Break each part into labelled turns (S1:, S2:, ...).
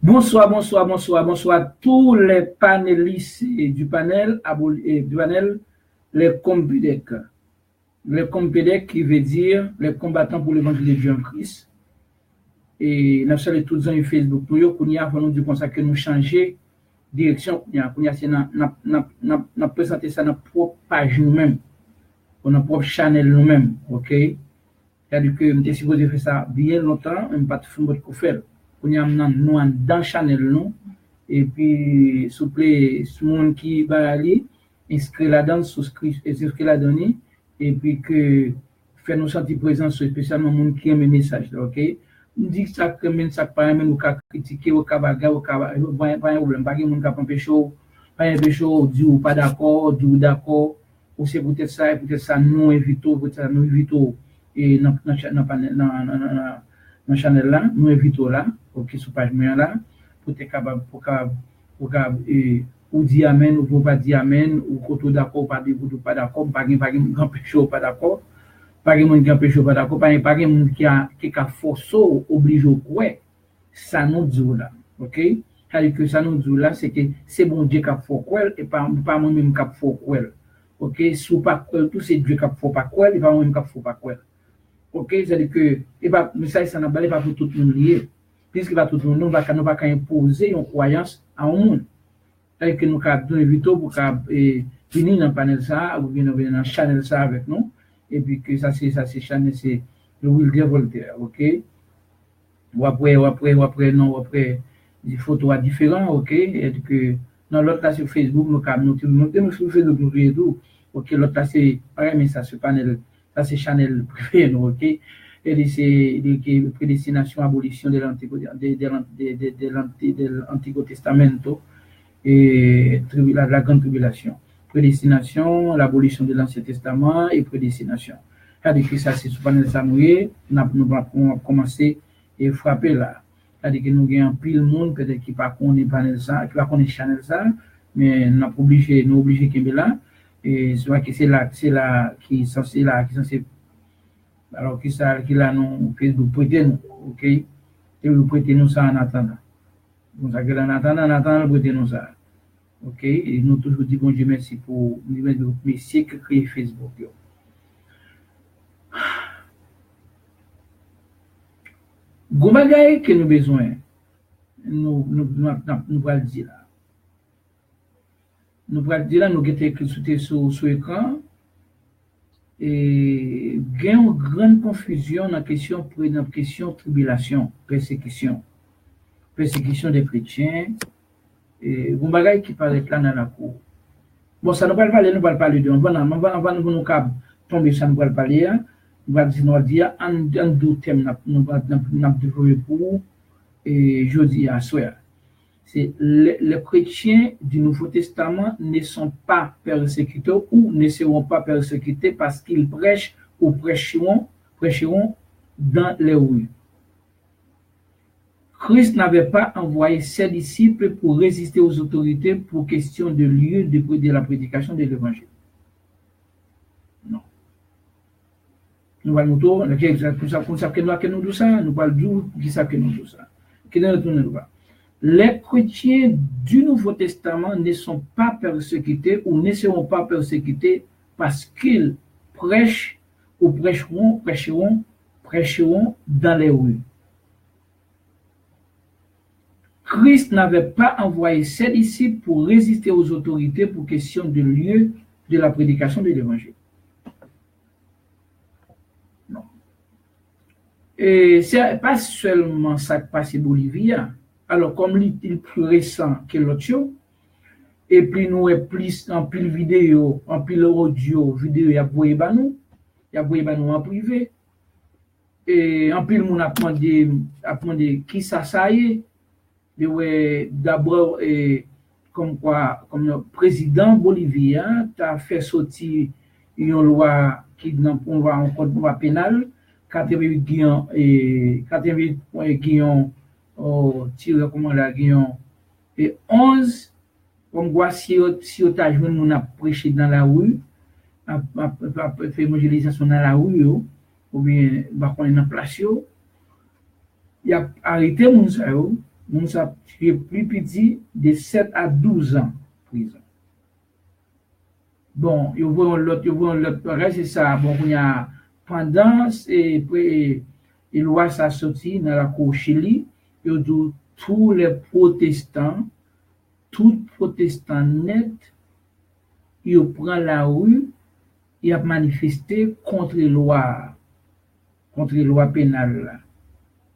S1: Bonsoir, bonsoir, bonsoir, bonsoir tous les panélistes du panel, les compédec. Les compédec qui veut dire les combattants pour l'évangile de Dieu en Christ. Et nous sommes tous dans Facebook. Pour nous dire que nous changer direction. Nous présenter ça dans notre propre page nous-mêmes, pour notre propre channel nous-mêmes. OK? C'est-à-dire que nous sommes supposé faire ça bien longtemps, mais pas de faire. Nous sommes dans le channel nous. Et puis, s'il vous plaît, tout le monde qui va aller, inscrit là-dedans, souscrit là-dedans, et puis que fait nous sentir présents, spécialement les gens qui aiment les messages, ok? Nous dit que ça, que ça pas même nous critiquer, ou bagarre, ou pas de problème, pas de monde qui empêche, pas empêche, dit ou pas d'accord, dit ou d'accord, ou c'est peut-être ça, nous invitons, et dans le channel là, nous invitons là, ok, sur page là, pour être capable, ou dire amen, ou pas dire amen, ou qu'on d'accord, pas d'accord, pas grand péché, pas d'accord, pas grand péché, pas d'accord, pas grand qui a forcé, obligé au quoi, ça nous dit là, ok? C'est-à-dire que ça nous dit là, c'est que c'est bon Dieu qui a fait quoi, et pas moi-même qui a fait quoi, ok? Si pas tout c'est Dieu qui a fait pas quoi, et pas moi-même qui a fait pas quoi. Ok, c'est-à-dire que, et pas, mais ça n'a pas pour tout le monde lié. Puisque va tout le monde, nous va pas imposer une croyance à un monde. C'est-à-dire que nous avons invité pour venir dans le panel ça, ou venir dans le channel ça avec nous. Et puis que ça c'est channel, c'est le Wilder Voltaire, ok? Ou après, des photos différentes, ok? Et que, dans l'autre là sur Facebook, nous avons sur Facebook, nous et tout. Ok, l'autre là c'est, pareil, mais ça, ce panel, ça c'est channel privé, ok? Et c'est prédestination, abolition de l'Antico Testamento et la grande tribulation. Prédestination, l'abolition de l'Ancien Testament et prédestination. C'est-à-dire que ça, c'est ce panel samoué, nous allons commencer et frapper là. C'est-à-dire que nous avons pile de monde, peut-être qui ne connaît pas panel ça, qui ne connaît pas channel ça, mais nous sommes obligés qu'il y ait là. Et c'est vrai que c'est là qui est censé alors qui là nous Facebook prêter nous, ok? Et vous prêtez nous ça en attendant. Donc ça que en attendant prêtez nous ça. Ok? Et nous toujours dit bon Dieu merci pour messieurs qui créent Facebook. Gon bagay que nous besoin, nous va le dire là. Nous va le dire là, nous qui écrit sur écran. Et il y a une grande confusion dans la question tribulation, persécution des chrétiens, et un bagage qui parle là dans la cour. Bon, ça nous va parler de, on va nous tomber, ça nous va parler, on va dire, en deux thèmes, nous va développer pour, et jeudi à soir. C'est les chrétiens du Nouveau Testament ne sont pas persécutés ou ne seront pas persécutés parce qu'ils prêchent ou prêcheront dans les rues. Christ n'avait pas envoyé ses disciples pour résister aux autorités pour question de lieu de la prédication de l'évangile. Non. Nous allons nous tourner, nous parlons qui ça que nous dit ça. Les chrétiens du Nouveau Testament ne sont pas persécutés ou ne seront pas persécutés parce qu'ils prêchent ou prêcheront dans les rues. Christ n'avait pas envoyé ses disciples pour résister aux autorités pour question de lieu de la prédication de l'évangile. Non. Et c'est pas seulement ça qui passe en Bolivie. Alors, comme il est plus récent que l'autre, et puis nous est plus en pile vidéo, en pile audio, vidéo, il y a nous en privé. Et en pile, on a demandé qui ça y est. D'abord, comme le président bolivien, tu as fait sortir une loi qui n'a pas un code pénal, 88 guillons, comment la guillon et 11 comme quoi si on t'a joué on a prêché dans la rue a fait évangélisation dans la rue ou bien bah on est dans place il a arrêté mon ça moun sa plus petit de 7 à 12 ans prison. Bon, yo voyon l'autre pareil, c'est ça. Bon, il y a pendant et loi ça sorti dans la cour Chili, yo dit tous les protestants, tout protestant net, yo prend la rue, il a manifesté contre les lois pénales.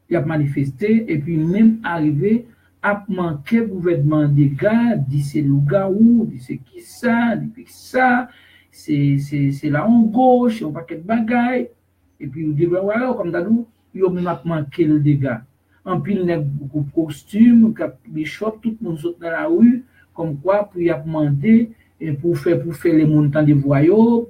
S1: Il a manifesté et puis même arrivé à manquer gouvernement des gars, dit c'est loup-garou, dit c'est qui ça, dit ça, c'est là en gauche, on paquet de bagaille. Et puis, il dit, voilà, comme t'as dit, il y a même manqué le dégât. En pile, il y a beaucoup de costumes, des shops, tout le monde saute dans la rue, comme quoi, pour y a demandé, pour faire les montants des voyous,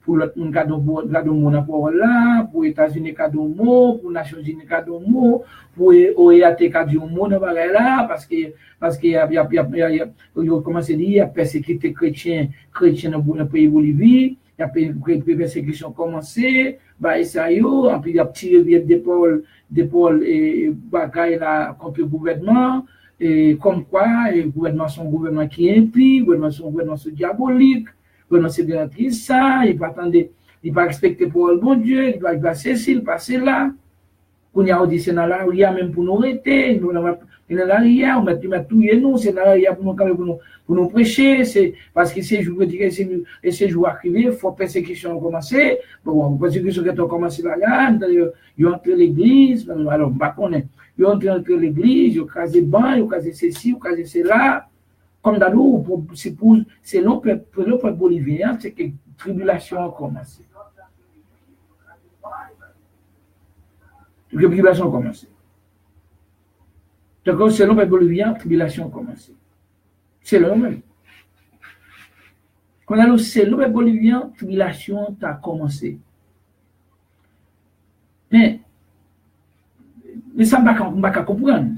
S1: pour l'autre monde cadeau mon là, pour les États-Unis cadeau mot, pour les Nations Unies cadeau mot, pour OEAT cadeau mot dans là, parce que y a commencé à dire, il y a persécuté chrétien dans le pays Bolivie, il y a persécution commencé, bah ça yo, puis il y a tiré d'épaule et bagaille là contre le gouvernement. Et comme quoi, le gouvernement c'est un gouvernement qui est impie, le gouvernement c'est diabolique, le gouvernement c'est de ça, il va respecter pour le bon Dieu, il va passer ci, il passer là. Qu'on y a dit c'est dans la rue même pour nous arrêter, nous dans la rue, on met tout nous, c'est dans la rue pour nous prêcher, c'est parce que ces jours arrivés, il faut persécution commencer. Bon, persécution qui a commencé là, ils ont entré l'église, alors bah on est ils ont entré l'église, ils ont casé ban, ils ont casé ceci, ils ont casé cela. Comme d'abord, c'est le peuple bolivien, c'est que la tribulation a commencé. La tribulation a commencé. Donc, c'est le peuple bolivien, la tribulation a commencé. C'est le même. Quand on a c'est le peuple bolivien, la tribulation a commencé. Mais ça ne va pas comprendre.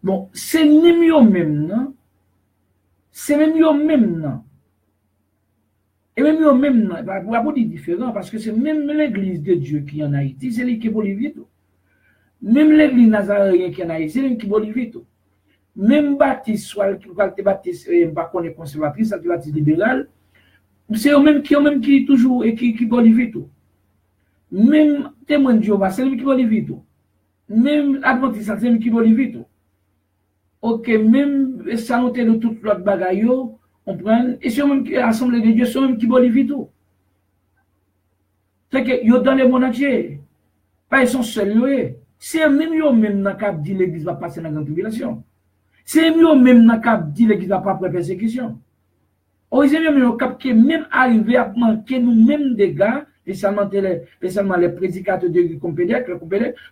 S1: Bon, c'est même non? C'est même non? Et même non, il va pas dire différent parce que c'est même l'église de Dieu qui est en Haïti, c'est lui qui est Bolivie tout. Même l'église nazaréenne qui est en Haïti, c'est lui qui est Bolivie tout. Même baptiste, soit qui va te baptiste, pas qu'on est conservatrice, ça te baptiste libéral, c'est eux-mêmes qui toujours et qui Bolivie tout. Même témoin de Jéhovah, c'est lui qui Bolivie tout. Même adventiste, c'est lui qui Bolivie tout. Ok, même ça noté de toute l'autre bagaille, on prend, et c'est même qui l'Assemblée de Dieu, c'est même qui Bolivie tout. C'est que yo dans le monde entier, pas ils sont seuls, c'est même yo même dans cap dit l'église va passer dans la grande tribulation. C'est yo même dans cap dit l'église va pas après persécution. Oh, c'est même yo cap qui même arrivé à manquer nous même des gars, spécialement les prédicateurs de compédèques,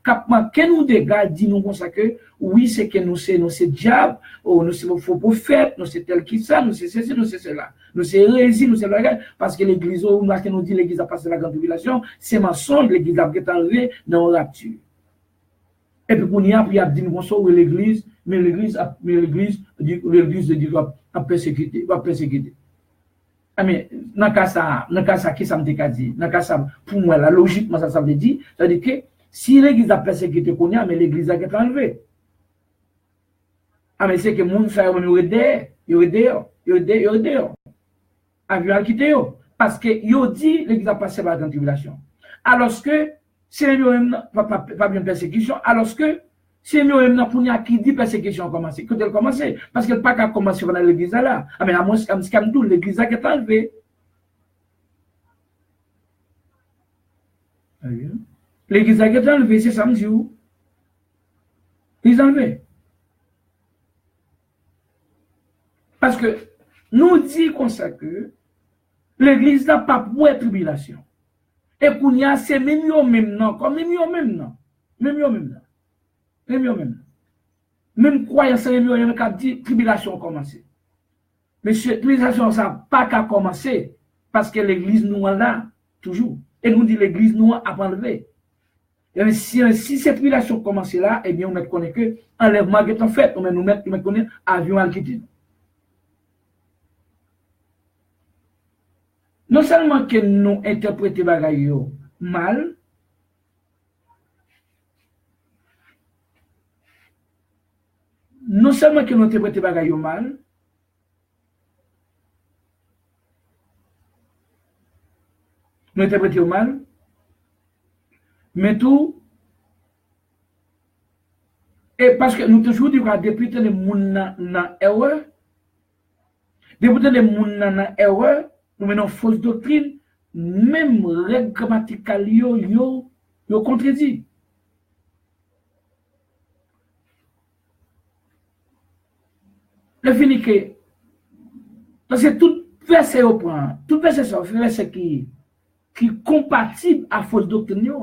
S1: cap manquer nous des gars dit nous comme ça que oui, c'est que nous c'est diable, ou nous c'est faux prophète, nous c'est tel qui ça, nous c'est ceci, nous c'est cela. Nous c'est hérésie, nous c'est la parce que l'église, nous dit l'église a passé la grande tribulation, c'est mensonge, l'église a été enlevée dans la rapture. Et puis, pour y a dit nous console l'église, mais l'église de Dieu a persécuté, va persécuter. Ah, mais, dans cas ça, qui ça me dit? Dans cas ça, pour moi, la logique, ça veut dire, c'est-à-dire que si l'église a persécuté qu'on y a, mais l'église a été enlevée. Ah, mais c'est que moun sa yon yon dehors. Avion quitté yo. Parce que yo dit l'église a passé par la grande tribulation. Alors que, c'est yon pas bien persécution, alors que, c'est yon pour n'y qui dit persécution a commencé. Quand elle commence, parce qu'elle pas qu'à commencer dans l'église là. Ah, mais à moi, c'est comme l'église a été enlevée. L'église a été enlevée, c'est ça, monsieur. Ils ont enlevé. Parce que nous dit comme ça que l'église n'a pas pour tribulation. Et qu'on y a, c'est même yo même non, comme même yo même non. Même croyance, même yo même qui dit tribulation a commencé. Mais cette tribulation, ça n'a pas qu'à commencer parce que l'église nous en a toujours. Et nous dit l'église nous a enlevé. Et si cette tribulation commence là, eh bien, on met connaît que enlèvement est en fait, on met nous mettre connaît avion à quitter. Non seulement que nous interprétons bagaille mal, non seulement que nous interprétons bagaille mal, nous interprétons mal, mais tout, et parce que nous toujours disons depuis que les gens dans erreur, depuis que les gens dans erreur, nous menons fausse doctrine, même règle grammaticale, yo contredit. Le fini que, parce que tout verset au point, tout verset ça, verset qui est compatible à fausse doctrine.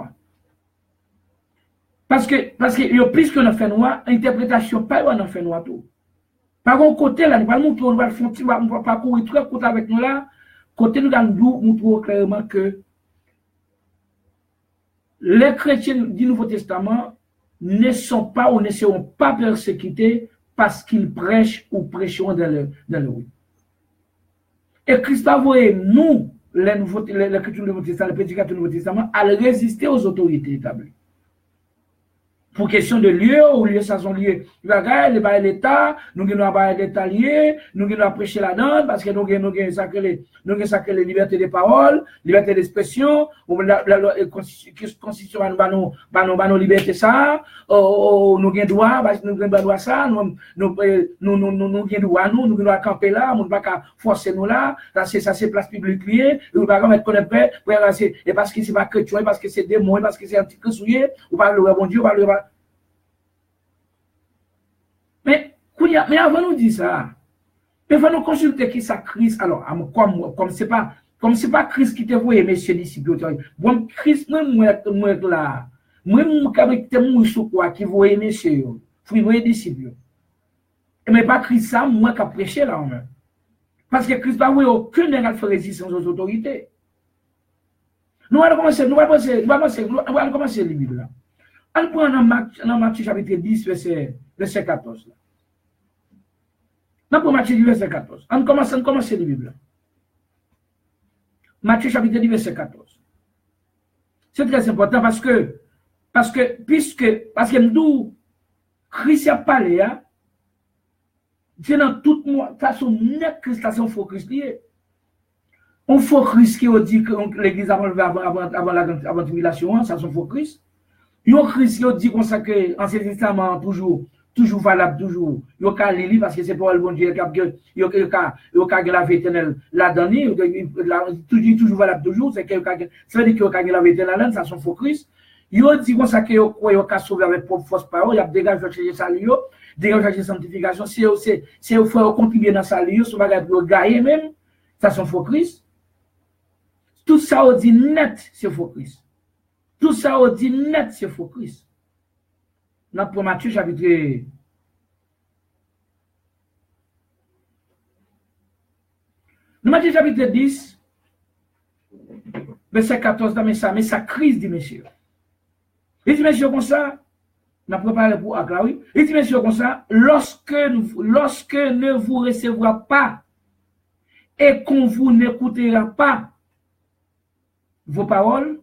S1: Parce que il y a plus que nous fait noir, interprétation pas on fait noir tout. Par contre côté là, nous va montrer, on va faire on va parcourir très côté avec nous là, côté nous allons montrer clairement que les chrétiens du Nouveau Testament ne sont pas ou ne seront pas persécutés parce qu'ils prêchent ou prêcheront dans le oui. Et Christ a envoyé nous, les chrétiens du Nouveau Testament, les prédicateurs du Nouveau Testament, à résister aux autorités établies. Pour question de lieu, ou lieu, ça sont lieux. Il va regarder l'État, nous avons pas l'État lié, nous avons prêcher la donne, parce que nous avons sacré les libertés de parole, liberté d'expression, la constitution va nous liberté ça, nous avons droit, nous avons droit ça, nous avons droit, nous avons camper là, nous ne pouvons pas forcer nous là, ça c'est place publique liée, nous ne pouvons pas mettre connaître, et parce que c'est pas chrétien, parce que c'est démon, parce que c'est un petit peu souillé, ou pas le bon Dieu, pas le mais avant nous dire ça, il faut nous consulter qui ça Christ. Alors, comme c'est pas Christ qui te voyait, messieurs disciples, bon, Christ, moi là, moi, sous quoi qui voyait messieurs, vous voyez disciples. Mais pas Christ ça, moi qui a prêché là, même. Parce que Christ n'a aucune résistance aux autorités. Nous allons commencer le livre là. On prend dans Matthieu chapitre 10, verset 14. Là. Dans Matthieu 10, verset 14. On commence le livre. Matthieu chapitre 10, verset 14. C'est très important parce que nous, Christ a parlé, c'est dans toute façon, net Christ, c'est un faux Christ lié. On faux Christ qui dit que l'église avant la tribulation, ça c'est un faux Christ. Yon Christ qui dit qu'on ça que l'Ancien Testament toujours valable toujours. Yon ka lili parce que c'est pour le bon Dieu yon ka la vie éternelle là-dedans, toujours valable toujours, c'est que ça veut dire que yon ka la vie éternelle là, ça son faux Christ. Yon dit qu'on ça que yon ka sauver avec propre force parole, y a dégagé chercher salut yo, dégagé chercher sanctification, c'est au faut contribuer dans salut yo, sur bagage pour gagner même, ça son faux Christ. Tout ça on dit net, c'est faux Christ. Tout ça, on dit net, c'est faux Christ. Dans Matthieu chapitre 10, verset 14, mais ça crise, dit monsieur. Il dit, monsieur, comme ça, on a préparé pour Akla, oui. Il dit, monsieur, comme ça, lorsque ne vous recevra pas et qu'on vous n'écoutera pas vos paroles,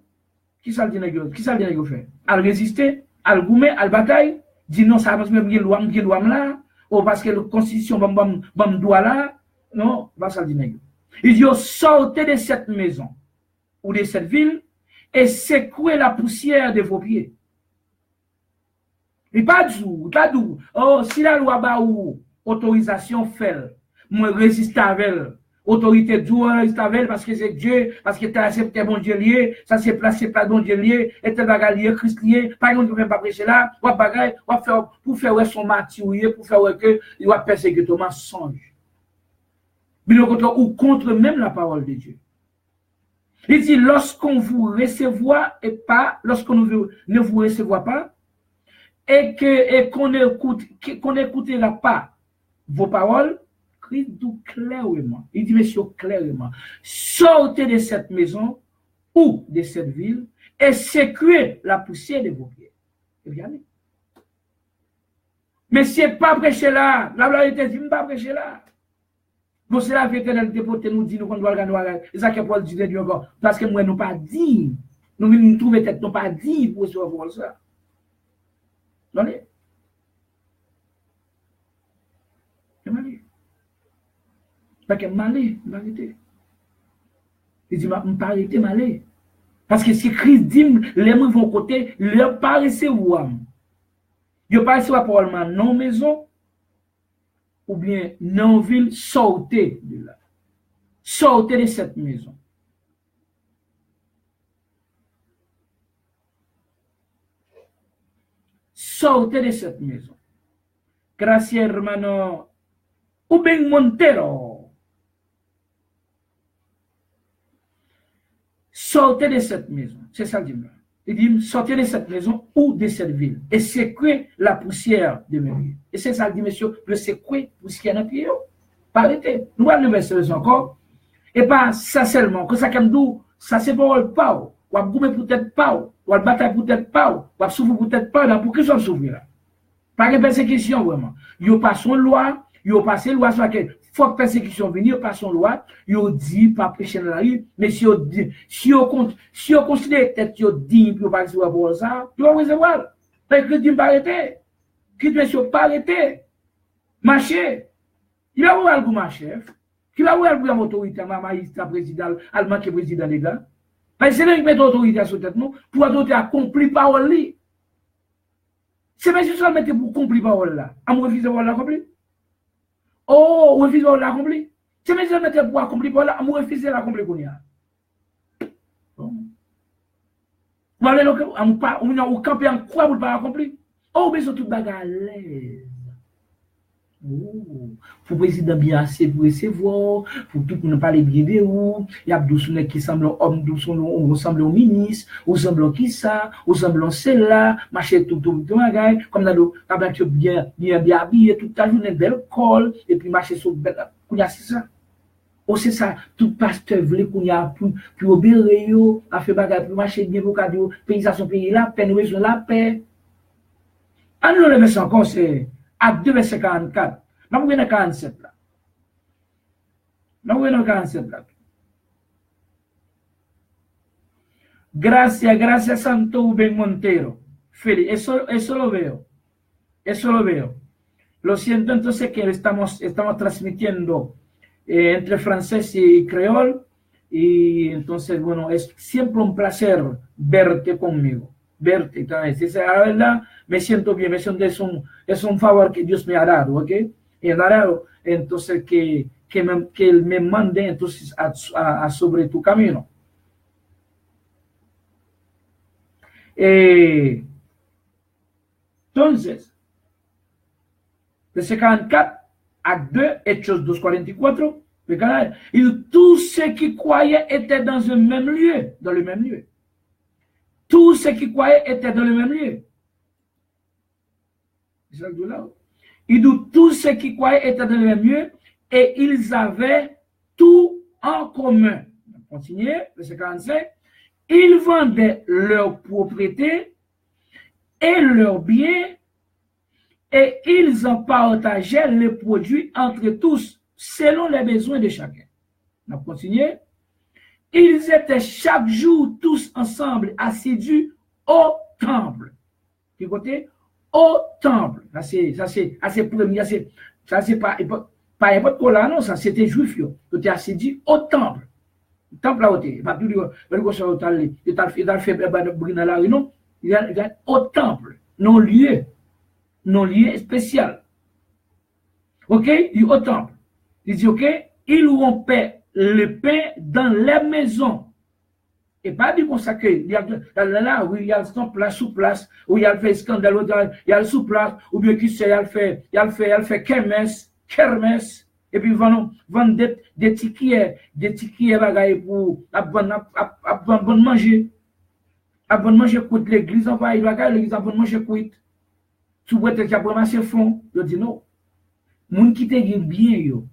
S1: qui ça dit nèg fait? Al résister, al goumer, al bataille, dit non ça parce que me loi là, ou parce que la constitution bam droit là, non, va ça dit nèg. Il dit sortez de cette maison ou de cette ville et secouez la poussière de vos pieds. Et pas du tout. Oh, si la loi ba ou autorisation fait, moi résister avec elle. Autorité doit rester avec parce que c'est Dieu, parce que tu as accepté bon Dieu lié, ça c'est placé par bon Dieu lié, et tel bagage lié, Christ lié, par exemple, tu ne peux pas prêcher là, ou bagage, ou faire, pour faire son martyr, pour faire que, il va persécuter ton mensonge. Mais ou contre même la parole de Dieu. Il dit, lorsqu'on vous recevra et pas, lorsqu'on ne vous recevra pas, et qu'on n'écoutera pas vos paroles, Christ dit clairement, il dit, monsieur, clairement, sortez de cette maison ou de cette ville et secouez la poussière de vos pieds. Regardez. Mais si ce n'est pas prêché là, la vérité dit, pas prêché là. Bon, c'est la vérité de l'époque, nous dit, nous qu'on doit regarder, c'est ça que Paul dit de Dieu encore, parce que moi, nous pas dit, nous trouvons tête, nous pas dit pour recevoir ça. Non, malé. Pas que malé, m'arrêter. Il dit, pas arrêter malé. Parce que si Christ dit, les gens vont côté, ils ne pas recevoir. Ils ne pas recevoir probablement non maison, ou bien non ville, sortez de là. Sortez de cette maison. Sortez de cette maison. Gracias, hermano. Uben Montero. Sortez de cette maison. C'est ça le dit. Il dit, sortez de cette maison ou de cette ville. Et secouez la poussière de mes pieds. Et c'est ça le dit, monsieur, le secouer poussière dans les pieds. Pas arrêter. Nous allons le verset encore. Et pas ça seulement. Que ça comme nous, ça c'est pas le pas. Ou à goumer peut-être pas. Ou à bataille peut-être pas. Ou à souffrir peut-être pas. Pour qui ça souffrir là? Pas de persécution vraiment. Ils passent une loi. Ils passent une loi sur laquelle faut que persécution vienne. Ils passent une loi. Ils disent pas prêcher dans la rue. Mais si on considère que ils disent pour pas recevoir pour ça, ils vont recevoir. Parce que Dieu pas arrêter. Qui ne pas arrêter. Marcher. Il va voir le marcher. Qui va voir le autorité, magistrat président, allemand qui est président des gars. Parce que c'est là qui met l'autorité sur tête nous pour adopter accomplir parole là. C'est même si ça mettait pour accomplir parole là. À me refuser parole accomplir. Oh, refuser parole accomplir. C'est même si ça mettait pour accomplir parole là, à me refuser l'accomplir qu'on y a. Voilà, on a campé en quoi pour pas accomplir. Oh, mais surtout bagarre à l'aise. Pour le président bien assez pour recevoir, pour tout le monde parler bien de vous. Il y a des qui semblent homme, on ressemble au ministre, on ressemble qui ça, on ressemble celle-là, marcher tout, comme dans le bien habillé, toute la journée, belle colle, et puis marcher sur belle, c'est ça. Oh, c'est ça, tout pasteur voulait qu'on y a pour obéir, à faire bagarre, pour marcher bien, pour cadeau, pays à son pays, la paix, nous besoin la paix. Ah, nous, le verset encore, c'est Acte 2, verset 44. Nous avons 47 là. Nous avons 47 là. Gracias, Santo Ben Montero. Feliz. Eso lo veo. Lo siento entonces que estamos transmitiendo entre francés y creol. Y entonces, bueno, es siempre un placer verte conmigo. Verte, entonces, la verdad, me siento bien, es un favor que Dios me ha dado, ¿ok? Y ha dado, entonces, que Él me mande entonces a sobre tu camino. Entonces, verset 44, acte 2, Hechos 2:44, et tous ceux qui croyaient étaient dans le même lieu. Tous ceux qui croyaient étaient dans le même lieu. Et tous ceux qui croyaient étaient dans le même lieu et ils avaient tout en commun. On continue, verset 45. Ils vendaient leurs propriétés et leurs biens et ils en partageaient les produits entre tous selon les besoins de chacun. On continue. Ils étaient chaque jour tous ensemble assidus au temple. Du côté, au temple. Ça c'est premier, ça c'est pas n'importe quoi là, non, ça c'était juif, ils étaient assidus au temple. Le temple là, il va tout dire, il a fait brûler la rue, non, il y a au temple, non lieu spécial. Ok, il au temple. Il dit, ok, ils rompaient le pain dans les maisons. Et pas du bon ça que il y a là où il y a son place sous place, où il y a fait scandale, il y a le sous place, ou bien qui sait, il a fait kermesse, et puis vendre des tickets bagaille pour bon manger. Bon manger coûte l'église en va, il bagaille l'église bon manger coûte. Tu vois que tu as ramassé fond, je dis non. Moun qui te gagne bien yo.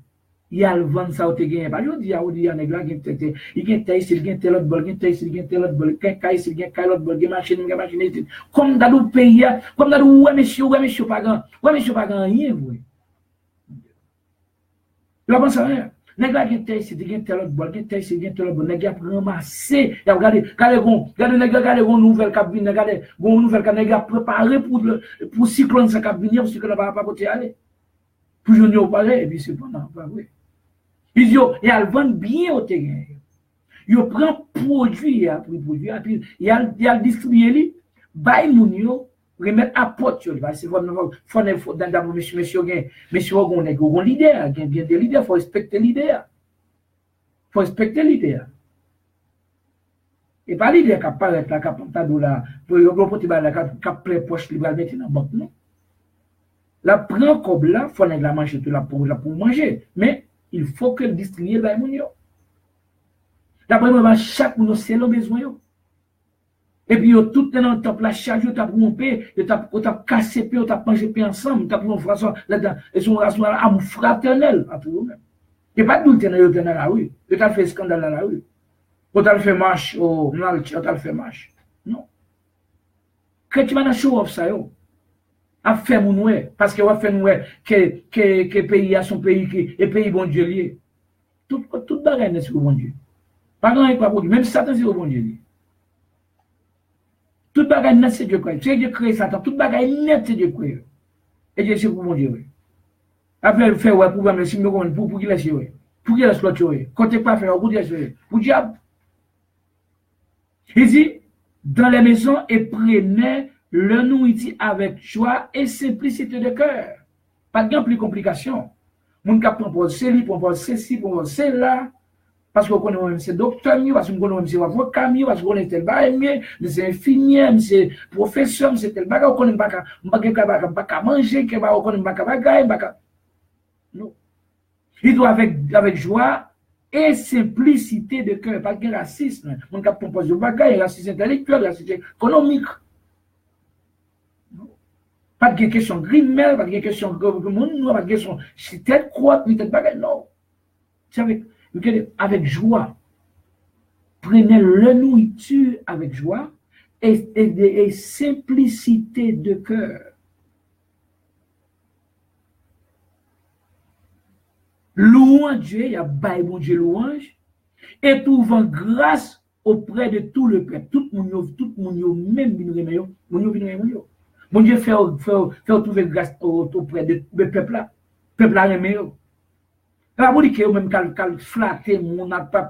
S1: Il y a le vent ça ou te gagne pas. Je dis à Odi nèg la il gagne taille, il gagne tel autre bol, il gagne tel autre bol, caille, il gagne autre bol, machine, comme dans le pays, comme dans le ouais monsieur pas grand rien vous. Là pense rien. Nèg la gagne taille, il gagne tel autre bol, il gagne tel autre bol, nèg a ramasser. Regardez nouvelle cap vinn, regardez gon nouvelle cap nèg a préparé pour cyclone ça cap venir parce que là pas côté aller. Pour je ne pas et puis c'est pas vrai. Ils disent, il y a le vendre bien au terrain. Il prend produit après produit, puis il y a le distribuer, bail moun yo, remettre à porte yo. Parce que faut d'abord monsieur on est un leader, bien des leaders, faut respecter leader. Faut respecter leader. Et pas leader qui apparaît là, qui apparaît là, pour le porter là, qui plein poche li va mettre dans banque non. La prend comme là, faut la manger tout là pour manger, mais il faut que distribuer bail moun yo. D'après chaque monde c'est le besoin. Et puis, tout le temps, top la charge, tu as rompé, tu as cassé, tu as mangé pain ensemble, tu as pris une façon là-dedans. Et son relation amour fraternel à tout le monde. Et pas tout le temps, tu as la rue. Tu as fait scandale dans la rue. Tu as fait marche, tu as fait marche. Non. Quand tu vas dans show off ça, a fait mon ouais, parce que a fait mon ouais, que pays a son pays, et pays bon Dieu lié. Tout bagage n'est-ce que bon Dieu. Pas grand pas bon Dieu, même Satan c'est au bon Dieu. Tout bagage net c'est Dieu quoi. C'est Dieu créé Satan, tout bagage net c'est Dieu créé. Et Dieu c'est pour mon Dieu. Après il fait ouais pour me si pour qu'il laisse ouais. Pour qu'il laisse l'autre ouais. Quand tu pas faire pour Dieu c'est pour diable. Il dit dans les maisons et prenez le nourriture avec joie et simplicité de cœur. Pas de plus complication. Mon cap propose ceci, propose ceci, propose cela. Parce qu'on connaît même ces docteurs, parce qu'on connaît même ces avocats, parce qu'on connaît tel bail, ces infirmiers, ces professeurs, ces tel bail, on connaît pas manger, on connaît pas bagaille, non. Il doit avec joie et simplicité de cœur, pas de racisme. On cap propose de bagaille, racisme intellectuel, racisme économique. Pas de question grimelle, pas de question gouvernement, pas de question si telle croix, ni telle bagaille, non. C'est avec joie. Prenez la nourriture avec joie et simplicité de cœur. Louange Dieu, il y a bail bon Dieu louange, et trouvant grâce auprès de tout le peuple. Tout le monde, même bon Dieu fait trouver grâce auprès de peuple là. Peuple là, la vous dit que même quand flatter mon pas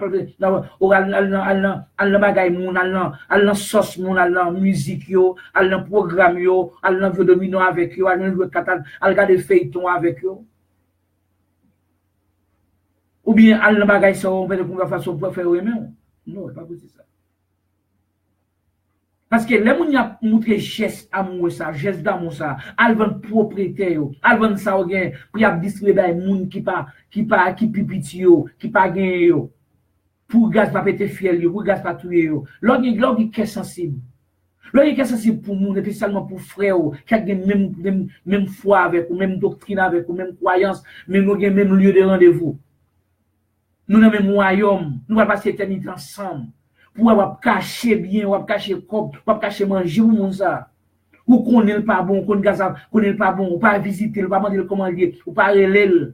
S1: al bagay mon al sauce mon al musique yo al programme yo al jeu domino avec yo al jouer catal al regarder feuilleton avec yo ou bien al bagay ça on fait pour façon pour faire aimer non pas possible ça parce que les moun a montré geste amour ça geste d'amour ça al vendre propriété yo al vendre ça ou bien pour y a distribuer bay moun qui pipiti yo qui pas gagne yo pour gaz pas péter fiel yo pour gaz pas tuer yo l'autre qui est sensible l'autre qui est sensible pour moun spécialement pour frère qui a même foi avec ou même doctrine avec ou même croyance même lieu de rendez-vous nous dans même royaume nous va passer éternité ensemble pour avoir caché bien, ou caché corps, ou caché manger ou ça. Ou connaît pas bon, connaît pas bon, ou pas visiter, ou pas demander comment il est, ou pas relève.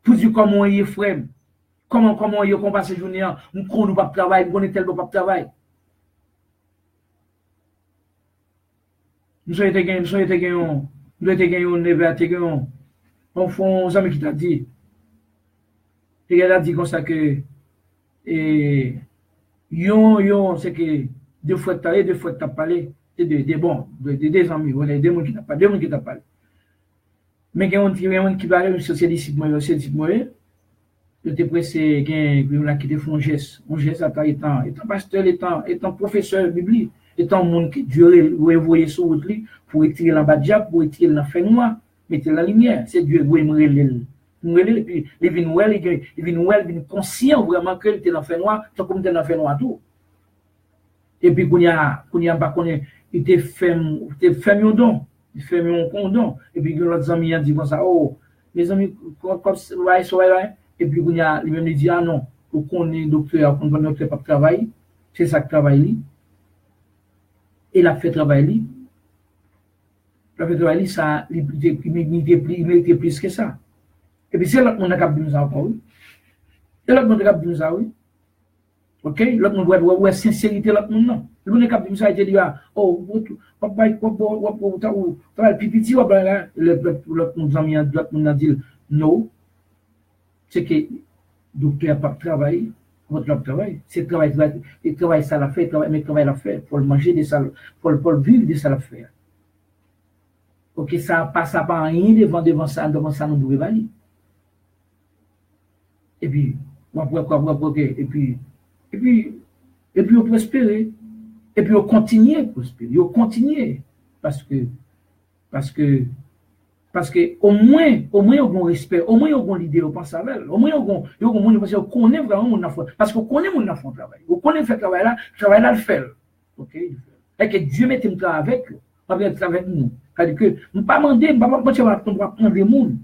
S1: Pour dire comment il est frère. Comment il est qu'on passe journée, on connaît pas travail, on connaît tel pas travail. Nous sommes été gagnants, on neveu gagnant. On font un ami qui t'a dit. Il a dit comme ça que Yon, c'est que deux fois t'as parlé, c'est des amis, voilà, des gens qui t'a parlé. Mais quand on qui parle, c'est disciple, je te pressé, qu'on qui te font un geste étant pasteur, étant professeur biblique, étant monde qui Dieu envoyé sur votre lit pour étirer la badja, pour étirer la fin noire, mettre la lumière, c'est Dieu qui me relève. Et puis, il vient conscient vraiment qu'il était dans le fait noir, tant comme il était dans le fait noir tout. Et puis, il te fait un don, il fait un condom. Et puis, l'autre ami a dit comme ça, oh, mes amis, comme ça, et puis, il même dit, ah non, on connaît docteur, on connaît docteur pas travail, c'est ça que travail. Il a fait travail. Il a fait travail, ça, il était plus que ça. Et puis c'est là qu'on a capté nous encore, oui. C'est là qu'on a capté nous, oui. OK? L'autre monde ouais sincérité l'autre monde non. Le monde cap ça dit oh papa quoi travail pipiti ou l'autre monde ami l'autre monde dit non, c'est que docteur pas travail, votre travail, c'est travail ça la fait, mais travail la fait pour manger de ça pour vivre de ça la faire. OK, ça passe pas rien devant ça nous devons valider. Et puis et puis on prospérer et puis on continue à prospérer, on continue parce que au moins on bon respect, au moins on bon l'idée, on pense avec, au moins on parce qu'on connaît vraiment mon affaire, parce qu'on connaît mon affaire travail, on connaît faire travail là le faire. OK, et que Dieu mette un travail avec eux, avec nous. C'est-à-dire que on pas demander, on pas prendre des monde.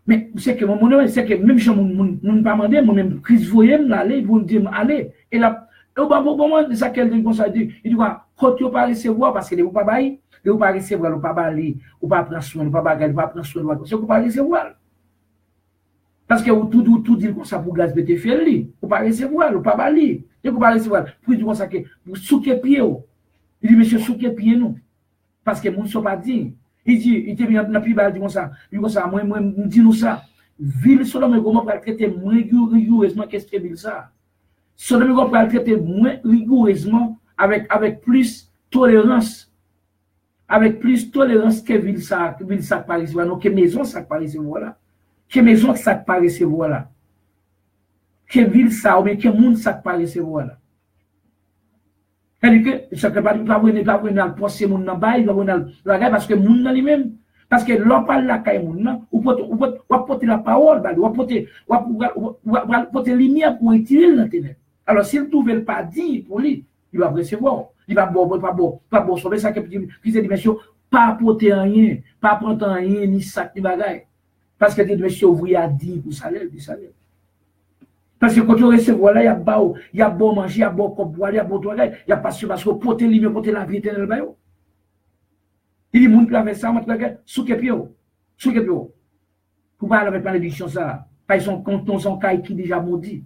S1: Mais c'est que mon c'est que même si mon pas demander, moi même Christ voyait l'aller, vous dire aller et là au moment ça qu'elle dit comme ça dit, il dit quoi, quand tu pas recevoir parce que vous pas bailler, vous pas recevoir, vous pas bailler, vous pas prendre soin, vous pas bagarre, vous pas prendre soin, c'est vous pas recevoir. Parce que tout dit comme ça pour gaz de faire lui, vous pas recevoir, vous pas bailler, vous pas recevoir. Puis dit comme ça que vous souquez pied. Il dit monsieur souquez pied nous. Parce que moun sont pas dit. Il était bien dans plus bas dit comme ça moi dit nous ça. Ville Sodome comment va traiter moins rigoureusement qu'est-ce que ville ça. Sodome va traiter moins rigoureusement avec plus tolérance. Avec plus tolérance que ville ça Paris voilà, que maison ça Paris voilà. Que maison ça Paris voilà. Que ville ça ou bien que monde ça Paris voilà. C'est-à-dire que ça ne pas venir penser mon nan bail, va venir la gagne parce que mon nan lui-même parce que l'on parle la caille mon nan ou porter la parole, ou porter lumière pour étirer l'internet. Alors s'il trouve pas dit pour lui, il va recevoir, il va pas bon sauver ça qui c'est dimension pas porter rien, pas prendre rien ni sac ni bagaille parce que des monsieur ouvrier a dit pour salaire, du salaire. Parce que quand tu recevoir là, il y a bon manger, il y a bon boire, il y a bon toilette, il y a pas sûr parce que porter lui, porter la vie éternelle ba yo. Il dit moun qui fait ça, moi souke pio. Pour parler avec malédiction ça, parce qu'on son caille qui déjà maudit.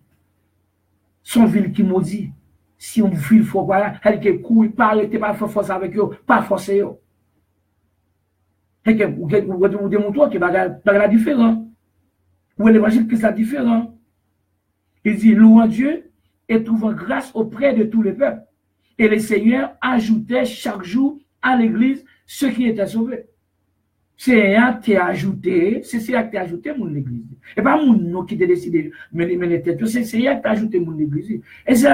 S1: Son ville qui maudit. Si on ville faut voilà, elle que couille pas arrêter pas faire force avec eux, pas forcer eux. Et que vous démontrez que bagarre différent. Ou l'évangile qui est différent. Il dit, louant Dieu et trouvant grâce auprès de tous les peuples. Et le Seigneur ajoutait chaque jour à l'église ceux qui étaient sauvés. C'est un qui a ajouté, c'est ça qui a ajouté mon l'église. Et pas mon qui a décidé de mener tête, c'est ça qui a ajouté mon l'église. Et c'est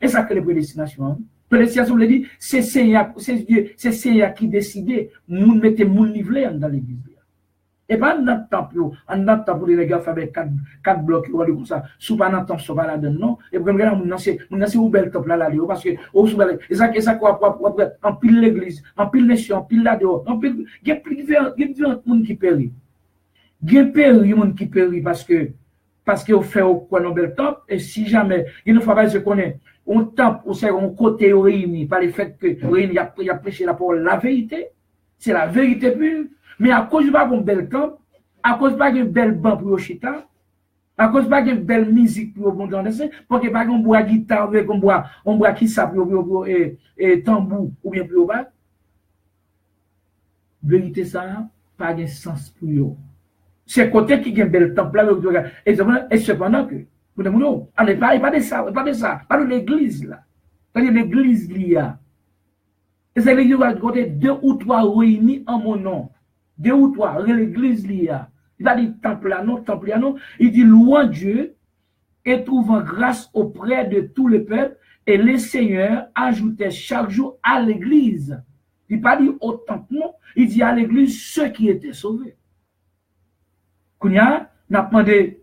S1: ça que les prédestinations. Prédestination veut dire, c'est Seigneur qui décidait, nous mettez mon livret dans l'église. Et pas notre temps pour les gars faire quatre blocs comme ça sous pas notre temps sur pas là-dedans non et pour regarder mon c'est où bel top là parce que au sous et ça quoi en pile l'église en pile nation en pile là dehors en pile il y a plus différents monde qui périt monde qui périt parce que on fait au quoi non bel top et si jamais il ne faut pas se connaître on tape au c'est un côté réuni par le fait que réuni il a prêché la parole la vérité c'est la vérité pure. Mais à cause de pas un bel camp, à cause de pas une belle banc pour chita, à cause de pas une belle musique pour bon danser, parce que pas on boit guitare, on boit qui ça pour et tambour ou bien pour bas. Vérité ça pas de sens pour eux. C'est côté qui gagne bel temple là et cependant que pour les gens, on n'est pas de ça, pas de l'église là. Pas de l'église là. Et c'est l'église va côté 2 ou 3 réunis en mon nom. 2 ou 3, l'église là. Il va dire temple à non, il dit louant Dieu et trouvant grâce auprès de tous les peuples, et le Seigneur ajoutait chaque jour à l'église. Il ne pas dit au temple, non, il dit à l'église ceux qui étaient sauvés. Kounia, n'a demandé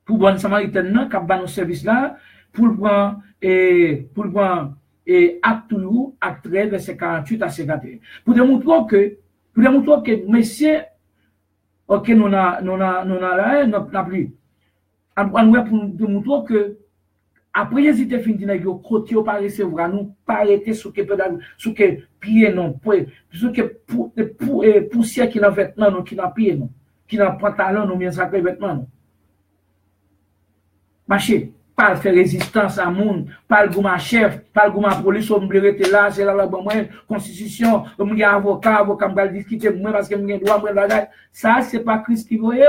S1: pour bon Samaritain, qui a ban nos services là, pour le prendre et acte 13, verset 48 à 51. Pour démontrer que monsieur, ok, nous n'a plus. Pour démontrer que après Jésus te fini de côté pas recevoir nous pas arrêter sous que pied non sous que poussière qui dans vêtement non qui dans pied non qui dans pantalon non bien sacré vêtement non marcher, pas faire résistance à monde, pas le goût chef, pas le goût police, on me rester là, c'est là, bon, moi, constitution, on me avocat, me va discuter, moi, parce que me droit, moi, ça, c'est pas Christ qui voyait.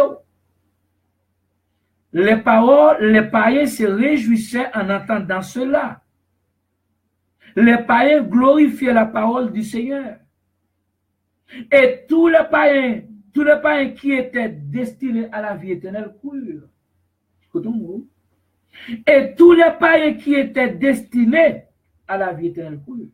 S1: Les païens se réjouissaient en entendant cela. Les païens glorifiaient la parole du Seigneur. Et tous les païens qui étaient destinés à la vie éternelle coururent. Et tous les païens qui étaient destinés à la vie éternelle coururent.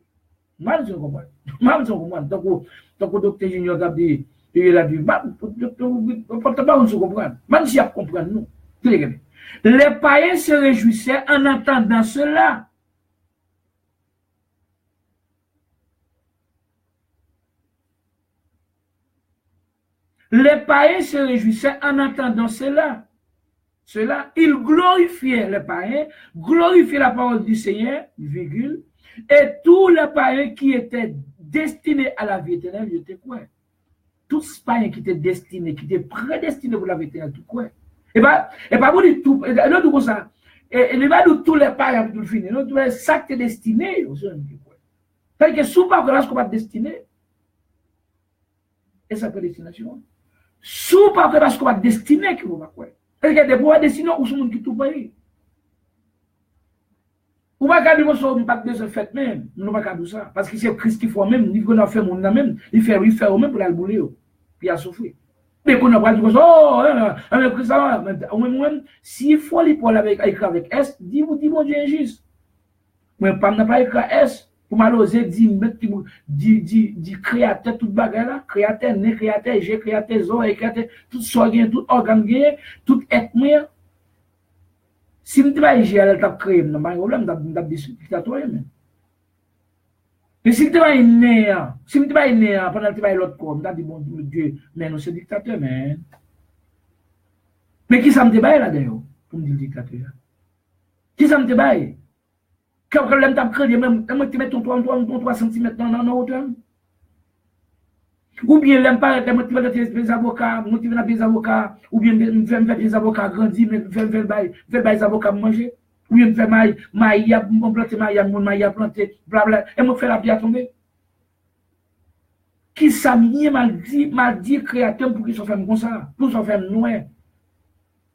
S1: Mal je comprends. Mal je comprends. Donc, docteur Junior a dit, il a dit, pas se comprendre. Même si on comprend, nous. Les païens se réjouissaient en entendant cela. Les païens se réjouissaient en entendant cela. Ils glorifiaient les païens, glorifiaient la parole du Seigneur, virgule, et tous les païens qui étaient destinés à la vie éternelle, ils étaient quoi? Tous les païens qui étaient destinés, qui étaient prédestinés pour la vie éternelle, tout quoi? Et pas vous dire tout, non, tout comme ça. Et ne pas dire tous les païens pour tout finir, non, tous les sacs qui étaient destinés, c'est-à-dire que souvent, on ne pas destiné. Et ça prédestination. Souvent, on ne pas destiné qui vous va quoi. C'est-à-dire que des pouvoirs destinés ou sont qui tout pays. Ou pas garder mon sort, pas de ce fait même, nous ne pas garder ça. Parce que c'est Christ qui fait même, il fait fait mon même, il fait au même pour la bouler, puis il a souffert. Mais qu'on n'a pas dit, oh, même, s'il faut écrire avec S, dis-moi, mon Dieu injuste. Mais pas écrire S, pour malheureusement, dit créateur, tout bagarre là, créateur, né, créateur, j'ai créateur, zoé, créateur, tout sorgien, tout organe, tout être mien. Si je ne pas j'ai elle t'a créé, non, pas de problème, t'as dictatoire, mais si tu vas né, si tu vas né, pendant que tu vas l'autre corps, t'as dit, bon Dieu, mais non, c'est dictateur, mais. Mais qui ça me débaille là-dedans, pour me dire dictateur? Qui ça me débaille? Quand l'homme t'a créé, même, tu mets ton 3 cm dans la hauteur. Ou bien l'homme pas, tu mets des avocats, tu mets des avocats, ou bien faire des avocats grandis, mais faire des avocats manger. Ou bien faire maïa, planter maïa, planter, blabla, et me faire la bière tomber. Qui ça mal dit créateur pour qu'ils soient fait comme ça, pour qu'ils soient fait noir.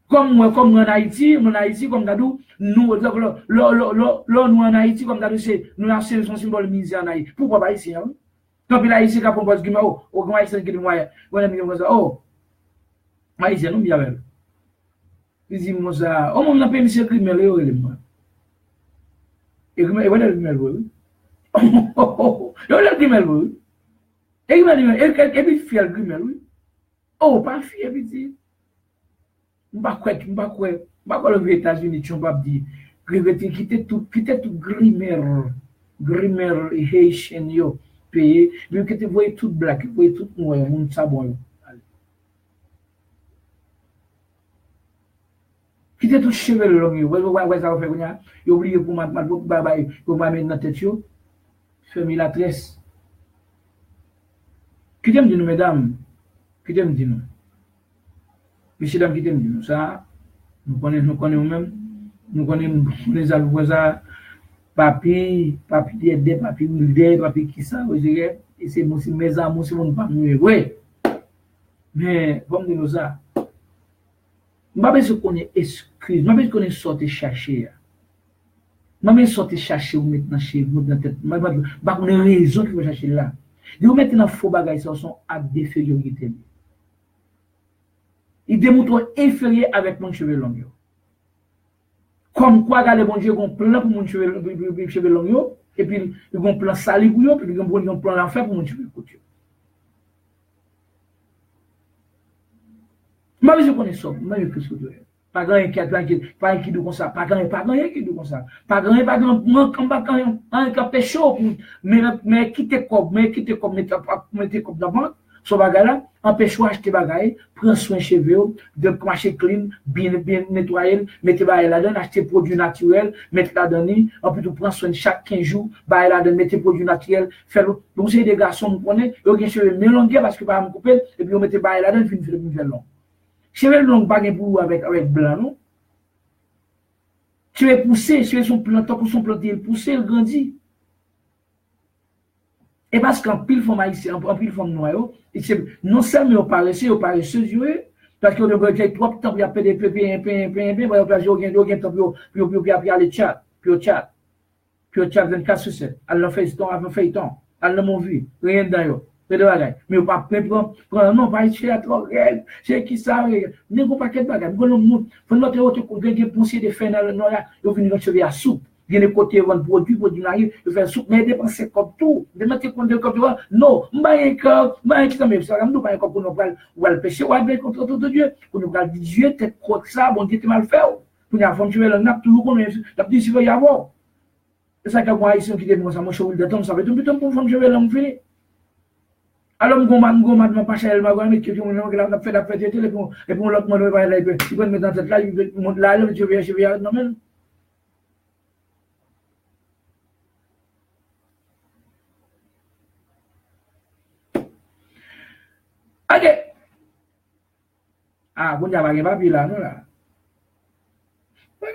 S1: Comme en Haïti, comme d'adou, nous en Haïti, comme d'adou, c'est, nous avons son symbole misère en Haïti. Pourquoi pas ici, hein? Quand il a ici, quand on pose du mot, au grand Haïtien qui dit, oh, Haïtien, nous, bien, il dit, moi, ça, oh, mon appel, monsieur Grimel, il est moi. Et voilà le Grimel, oui. Oh, le Grimel, oui. Et puis, fier le Grimel, oui. Oh, pas fier, puis dit. Je ne sais pas quoi les États-Unis, tu vas dire, quitter tout Grimmer, Haitian, yo, pays, mais que tu vois tout black, tu vois tout noir, on sabon. Quitter tout cheveux long, yo, ouais, ça va faire quoi? Yo, oublié pour ma mettre dans la tête, yo, fermer la tresse. Qui t'aime dire nous, mesdames? Qui t'aime dire nous? Monsieur dame qui t'aime dire nous, ça, nous connaissons même, nous connaissons les voisins, papi d'aider, papi wilde, papi qui ça, et c'est mes amours, c'est mon pas nous, oui. Mais, comme nous ça, je ne sais pas si on est excuse, je ne sais pas si on est sorti chercher. Je ne sais pas si on est sorti chercher ou maintenant chez vous, dans la tête. Je ne sais pas si on a raison qu'il faut chercher là. Vous mettez dans faux bagages, ça sont à d'infériorité. Il démontre inférieur avec mon cheveu long. Comme quoi, regardez, bon Dieu, on plan pour mon cheveu long, et puis ils vont plan sali pour eux, puis ils vont plan l'enfer pour mon cheveu court. Moi, je connais ça, moi, je connais ça. Pas grand qui dit comme ça, pas grand qui dit comme ça. Pas grand, un péché, mais qui te coupe, mettez coupe d'abord, ce bagage-là, empêche acheter bagage, prends soin cheveux, de marcher clean, bien nettoyer, mettez bagage là-dedans, acheter produits naturels, mettez là-dedans, en plus, prends soin chaque 15 jours, bagage là-dedans, mettez produits naturels, faites-le. Donc, c'est des garçons, vous connaissez, ils ont des cheveux mélangés parce que pas me couper, et puis, vous mettez bagage là-dedans, puis vous faites long. Cheveux long, pas pour avec blanc, non? Tu es poussé, tu es son plantant pour son planter, il pousse, il grandit. Et parce qu'en pile femme haïtien, en pile femme noire, non seulement au paresseux, parce qu'on a besoin trop de temps pour appeler des pépins, pour avoir temps pour aller chat, puis au chat, 24 sur 7. Alors fait temps, avant fait temps, alors mon vie, rien d'ailleurs. Mais pas prendre non pas ici à trop réel c'est qui ça ne go pas quel bagage bon faut notre autre qu'on gagne penser de faire dans le là yo venir recevoir à soupe bien les côté vendre produit arrive de faire soupe mais dépenser comme tout de mettre compte de comme non mbaye qui ça même ça nous pas comme pour nous va le péché va bien contre tout Dieu pour nous va Dieu tête contre ça bon Dieu mal fait pour nous avant tu le n'a toujours comme la dit si va y avoir c'est ça que moi ici qui démontre ça moi je de temps ça veut tout temps pour fond je vais l'enlever. Alors, je vais pas chercher le mais qui a fait la fête, et puis l'autre monde va aller, il va mettre dans cette là, il monte là, je vais, non, mais. Ok! Ah, vous n'avez pas vu là, non, là. Pas là.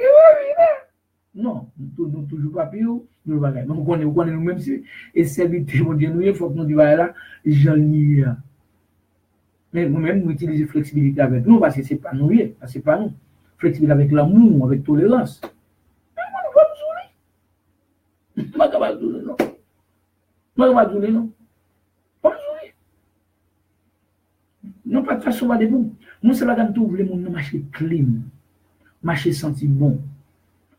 S1: Non, nous toujours pas pire, nous pas gagner. Vous connaissez nous-mêmes, et c'est lui, mon Dieu, nous, il faut que nous disions là, j'en ai. Mais nous-mêmes, nous utilisons flexibilité avec nous, parce que c'est pas nous, c'est pas nous. Flexibilité avec l'amour, avec tolérance. Mais moi, nous pas nous. Moi, je ne vais pas nous, non. Moi, je ne vais pas nous, non. Pas nous. Non, pas de façon, pas de vous. Nous, c'est là que nous voulons marcher clean, marcher senti bon.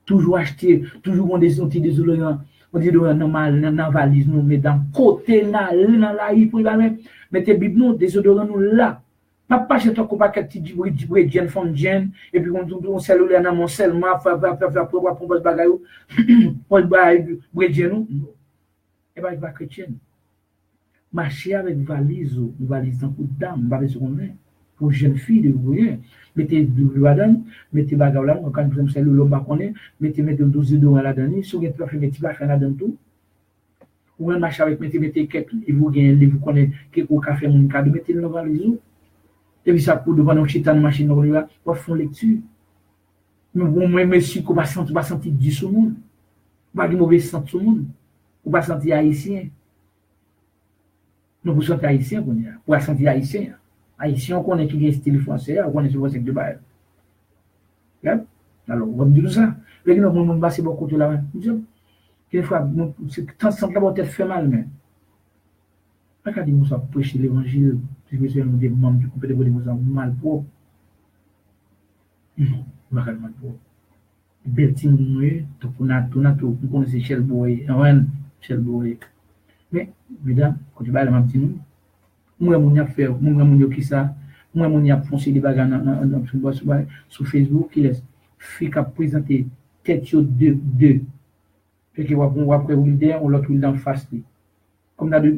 S1: Toujours acheter, toujours des désolants, on dit dans la valise, nous mettons dans côté, dans la rue, pour mettre Bible, nous, désodorants, nous là. Pas chez toi, qu'on pas qu'un petit bruit, Jen fond Jen, et puis on cellulaire dans mon seulement, faire pour bagaille, pour bruit Jen, nous. Et bien, il va chrétien. Marcher avec valise dans coup de dame, valise qu'on est. Pour jeune fille de vous mettez du badane mettez bagarre là quand vous c'est le bas connaît mettez 12 d'euros là-dedans si vous avez fait mettez pas faire là-dedans tout ou même marcher avec mettez quelques et vous gagnez vous connaissez quelques café mon cadeau mettez dans valise et puis ça pour devant une chita machine là pour faire lecture mais bon même si qu'on va sentir 10 sur monde pas de mauvais sens sur monde ou pas sentir haïtien nous vous sentir haïtien pour sentir haïtien. Haïtien, on connaît qui est style français, on connaît ce que c'est de bail. Alors, on va me dire ça. Les gens vont me passer beaucoup de là. Des fois, tant que la tête fait mal, mais. Pas qu'à dire, nous sommes prêcher l'évangile, si vous avez des membres du couple de vous mal pour. Non, pas mal pour. Beltine, nous, tout, on connaît Shelboy, Shelboy. Mais, évidemment, quand tu vas à la même time, moi, mon a fait, moi, mon qui ça, moi, mon a foncé des bagages sur Facebook, qui laisse, fait qu'à présenter tête sur deux. Fait que, on va après l'idée, on l'autre dans face. Comme là, plus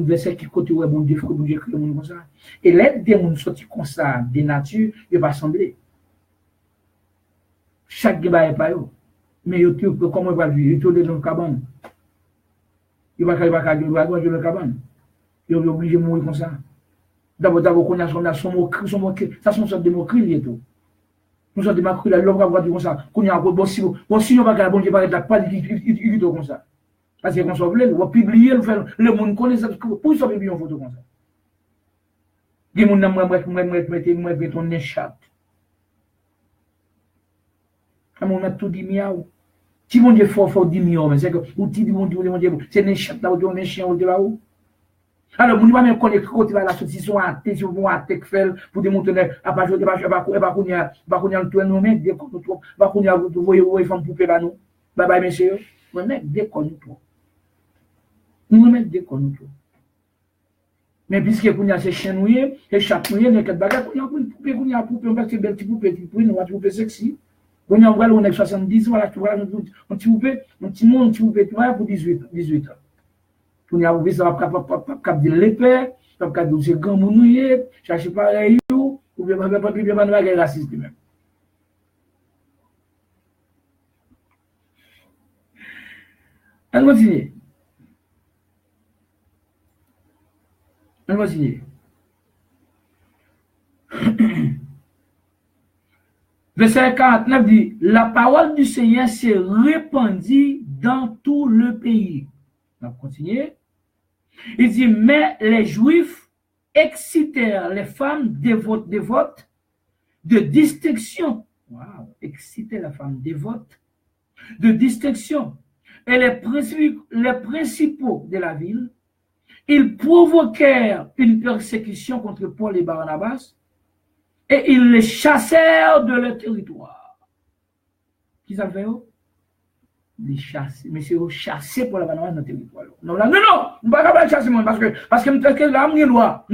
S1: verset qui côté, ouais, bon Dieu, faut que bon Dieu crée le monde comme ça. Et l'aide des mondes sortis comme ça, des natures, il va sembler. Chaque débat est pas yo. Mais yo, comment il va vivre? Il est dans le cabane. Il va dans le cabane. Il est obligé de mourir comme ça. D'abord, qu'on a son mot, ça sont sortes de mots cris et tout. Nous sommes des macros, l'homme va voir comme ça. Qu'on y a bon si on va garder, bon Dieu, pas pas il comme ça. Parce que qu'on soit voulu, on va publier, le monde connaît ça. Pour ça, publier une photo comme ça. Il y a des gens qui mettent ton échappe. On a tout dit miaou. Si mon Dieu faut dire miaou, mais c'est que, ou tu dis mon Dieu, c'est une échappe là, ou un chien ou de là-haut. Alors, on va même connaître quand tu vas la sortir sur un thé, sur un thé pour démontrer à pas jouer, pas qu'on y a le tour, nous mettre des comptes, pas qu'on y a, vous voyez, vous femme poupée, là, nous. Bye bye, messieurs. Nous mettre des comptes, nous mettre des comptes. Mais puisque qu'on y a ces chiens nouillés, et chaque nouillé, les quatre bagages, qu'on y a poupée, on va se belle petite poupée, nous va poupée sexy. On y a, on est 70, voilà, tu vois, un petit poupée, un petit monde, un petit poupée, tu vois, pour 18 ans. Pour y avoir ça va de l'épée, ça va de ce grand mounouye, chercher pareil, ou bien pas de raciste même. On continue. On continue. Verset 49 dit, la parole du Seigneur s'est répandue dans tout le pays. On va continuer. Il dit, mais les Juifs excitèrent les femmes dévotes de distinction. Wow, exciter la femme dévote de distinction. Et les principaux de la ville, ils provoquèrent une persécution contre Paul et Barnabas et ils les chassèrent de leur territoire. Qui ça fait? Les chasser. Mais c'est chasser pour la Barnabas dans le territoire. Non, non, non, on ne va pas chasser parce que là, on a droit.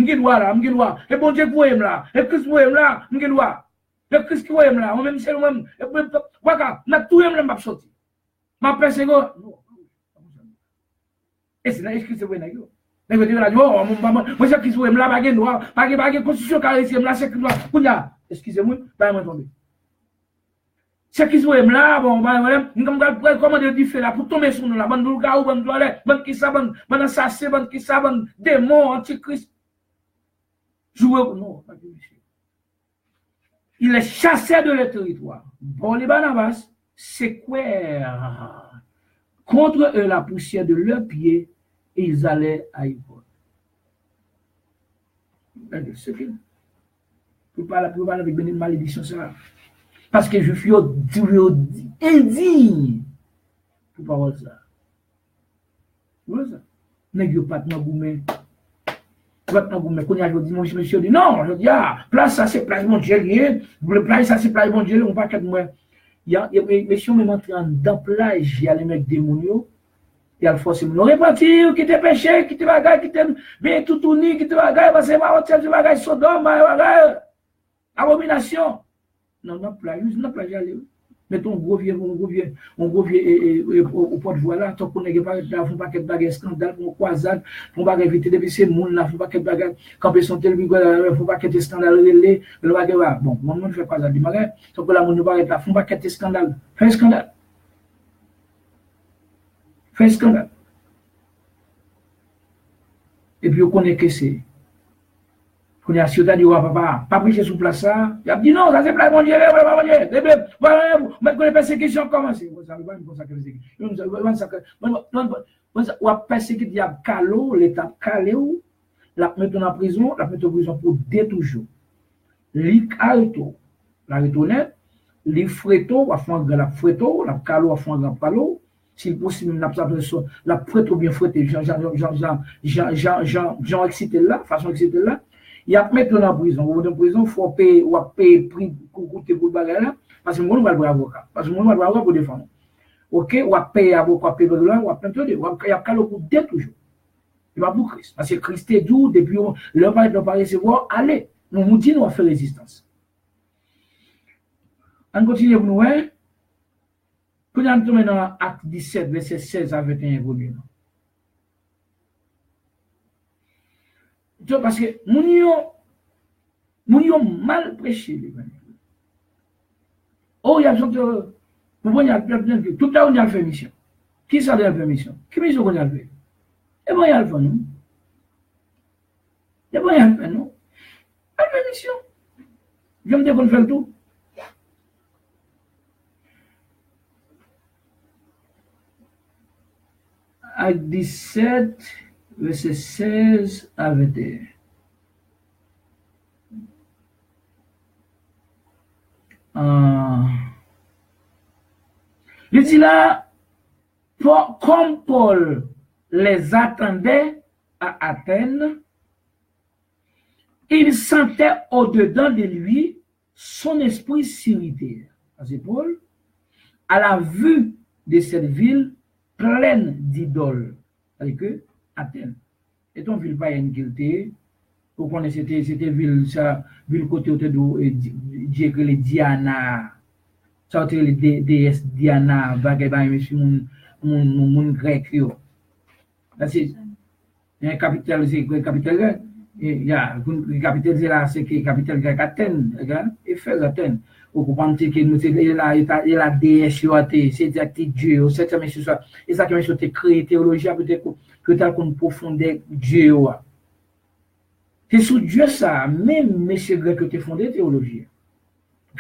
S1: Et bon Dieu, vous aimez là. Et Christ, vous aimez là, on a droit. Et Christ, vous aimez là. On même c'est nous-mêmes. Et puis, voilà, on a tout aimé là, sorti. Ma personne, non. Et c'est là, est-ce que c'est vrai, d'accord? Mais vous dites, moi, c'est Christ, vous aimez là, pas de droit. Pas de constitution carrément, là, c'est que excusez-moi, pas m'entendre. C'est qui sont là, bon, nous allons commander du feu là pour tomber sur nous là, bon, nous gars, bon, toilette, bon, qui ça, bon, assassin, bon, qui ça, bon, démon, antichrist. Jouer, non, pas de monsieur. Il est chassé de leur territoire. Bon, les Barnabas séquèrent contre eux la poussière de leurs pieds et ils allaient à Yvonne. C'est qui? Pour parler avec une malédiction, ça. Parce que je suis indigne pour parler ça. Voilà ça. N'est-ce pas de gourmet? Pas de gourmet. Quand je dis, mon monsieur dit non, je dis, place ça, c'est place mon Dieu. Place ça, c'est place mon Dieu. On va pas moi. Il y a messieurs, même entré dans plage, il y a les mecs démoniaux. Il y a le force, nous repentir, qui te péché, qui te bagaille, qui te bien tout tourné, qui te bagaille, parce que ma hôtel, tu bagaille Sodome, bagaille abomination. Non, non, plage, non, plage, allez. Mettons un gros vieux au port de voie là, tant qu'on n'est pas là, faut pas qu'elle bagarre scandale, pour croisade, faut pas éviter depuis ces monde là, faut pas qu'elle bagarre, camper son télévision, faut pas qu'elle scandale, le bagarre, bon, mon monde fait croisade, du bagarre, tant que la monde ne bagarre là, faut pas qu'elle scandale, fais scandale. Fais scandale. Et puis, on connaît que c'est. Quand il y a ciudad, il dit, papa, pas prêcher sous place ça. Il a dit, non, ça c'est place, mon Dieu, mon Dieu. Voilà, vous les persécutions commencent. Vous savez pas, vous savez on a persécuté, il y a Calo, l'État Calé, la mettre en prison, pour deux toujours. L'Ic Alto, la retourner, l'Ic Freto, la Freto, la Calo, la Palo. Si possible, la prête ou bien fouette, Jean excité là, façon excité là, il y a mettre en prison. Ou en prison, il faut payer prix pour coûter pour le bagage là, parce que moi, on va le avocat. Parce que moi, on va le avocat pour défendre. Ok, on va payer avocat, payer de là, on va plein de choses. Il y a calme pour dès toujours. Il va pour Christ. Parce que Christ est doux, depuis le pas de recevoir, allez, nous disons, on va faire résistance. On continue pour nous, hein? Quand on tombe dans Acte 17, verset 16 à 21, parce que nous avons mal prêché l'évangile. Oh, il y a tout là, on a fait mission. Qui ça a fait mission? Qui mission qu'on a fait? Et bon, il y a le fait, non? Et bon, il y a le fait, non? Il y a fait mission. Je me dis qu'on fait le tout. Acte 17, verset 16 à 21. Il dit là, comme Paul les attendait à Athènes, il sentait au-dedans de lui son esprit s'irriter. Parce que Paul, à la vue de cette ville, pleine d'idoles. C'est-à-dire que Athènes est une ville païenne qui était, vous connaissez, c'était ville, ça, ville côté de les Diana, ça a été les déesses Diana, mon grec. C'est une capitale, c'est une capitale grecque. Il y a une capitale, c'est la capitale grecque Athènes, et fait Athènes. Vous comprenez que nous, il la déesse, c'est Dieu, c'est ça, et ça qui a créé théologie, peut-être que tu as une profondeur Dieu. C'est sous Dieu ça, même M. Grec que tu as fondé théologie.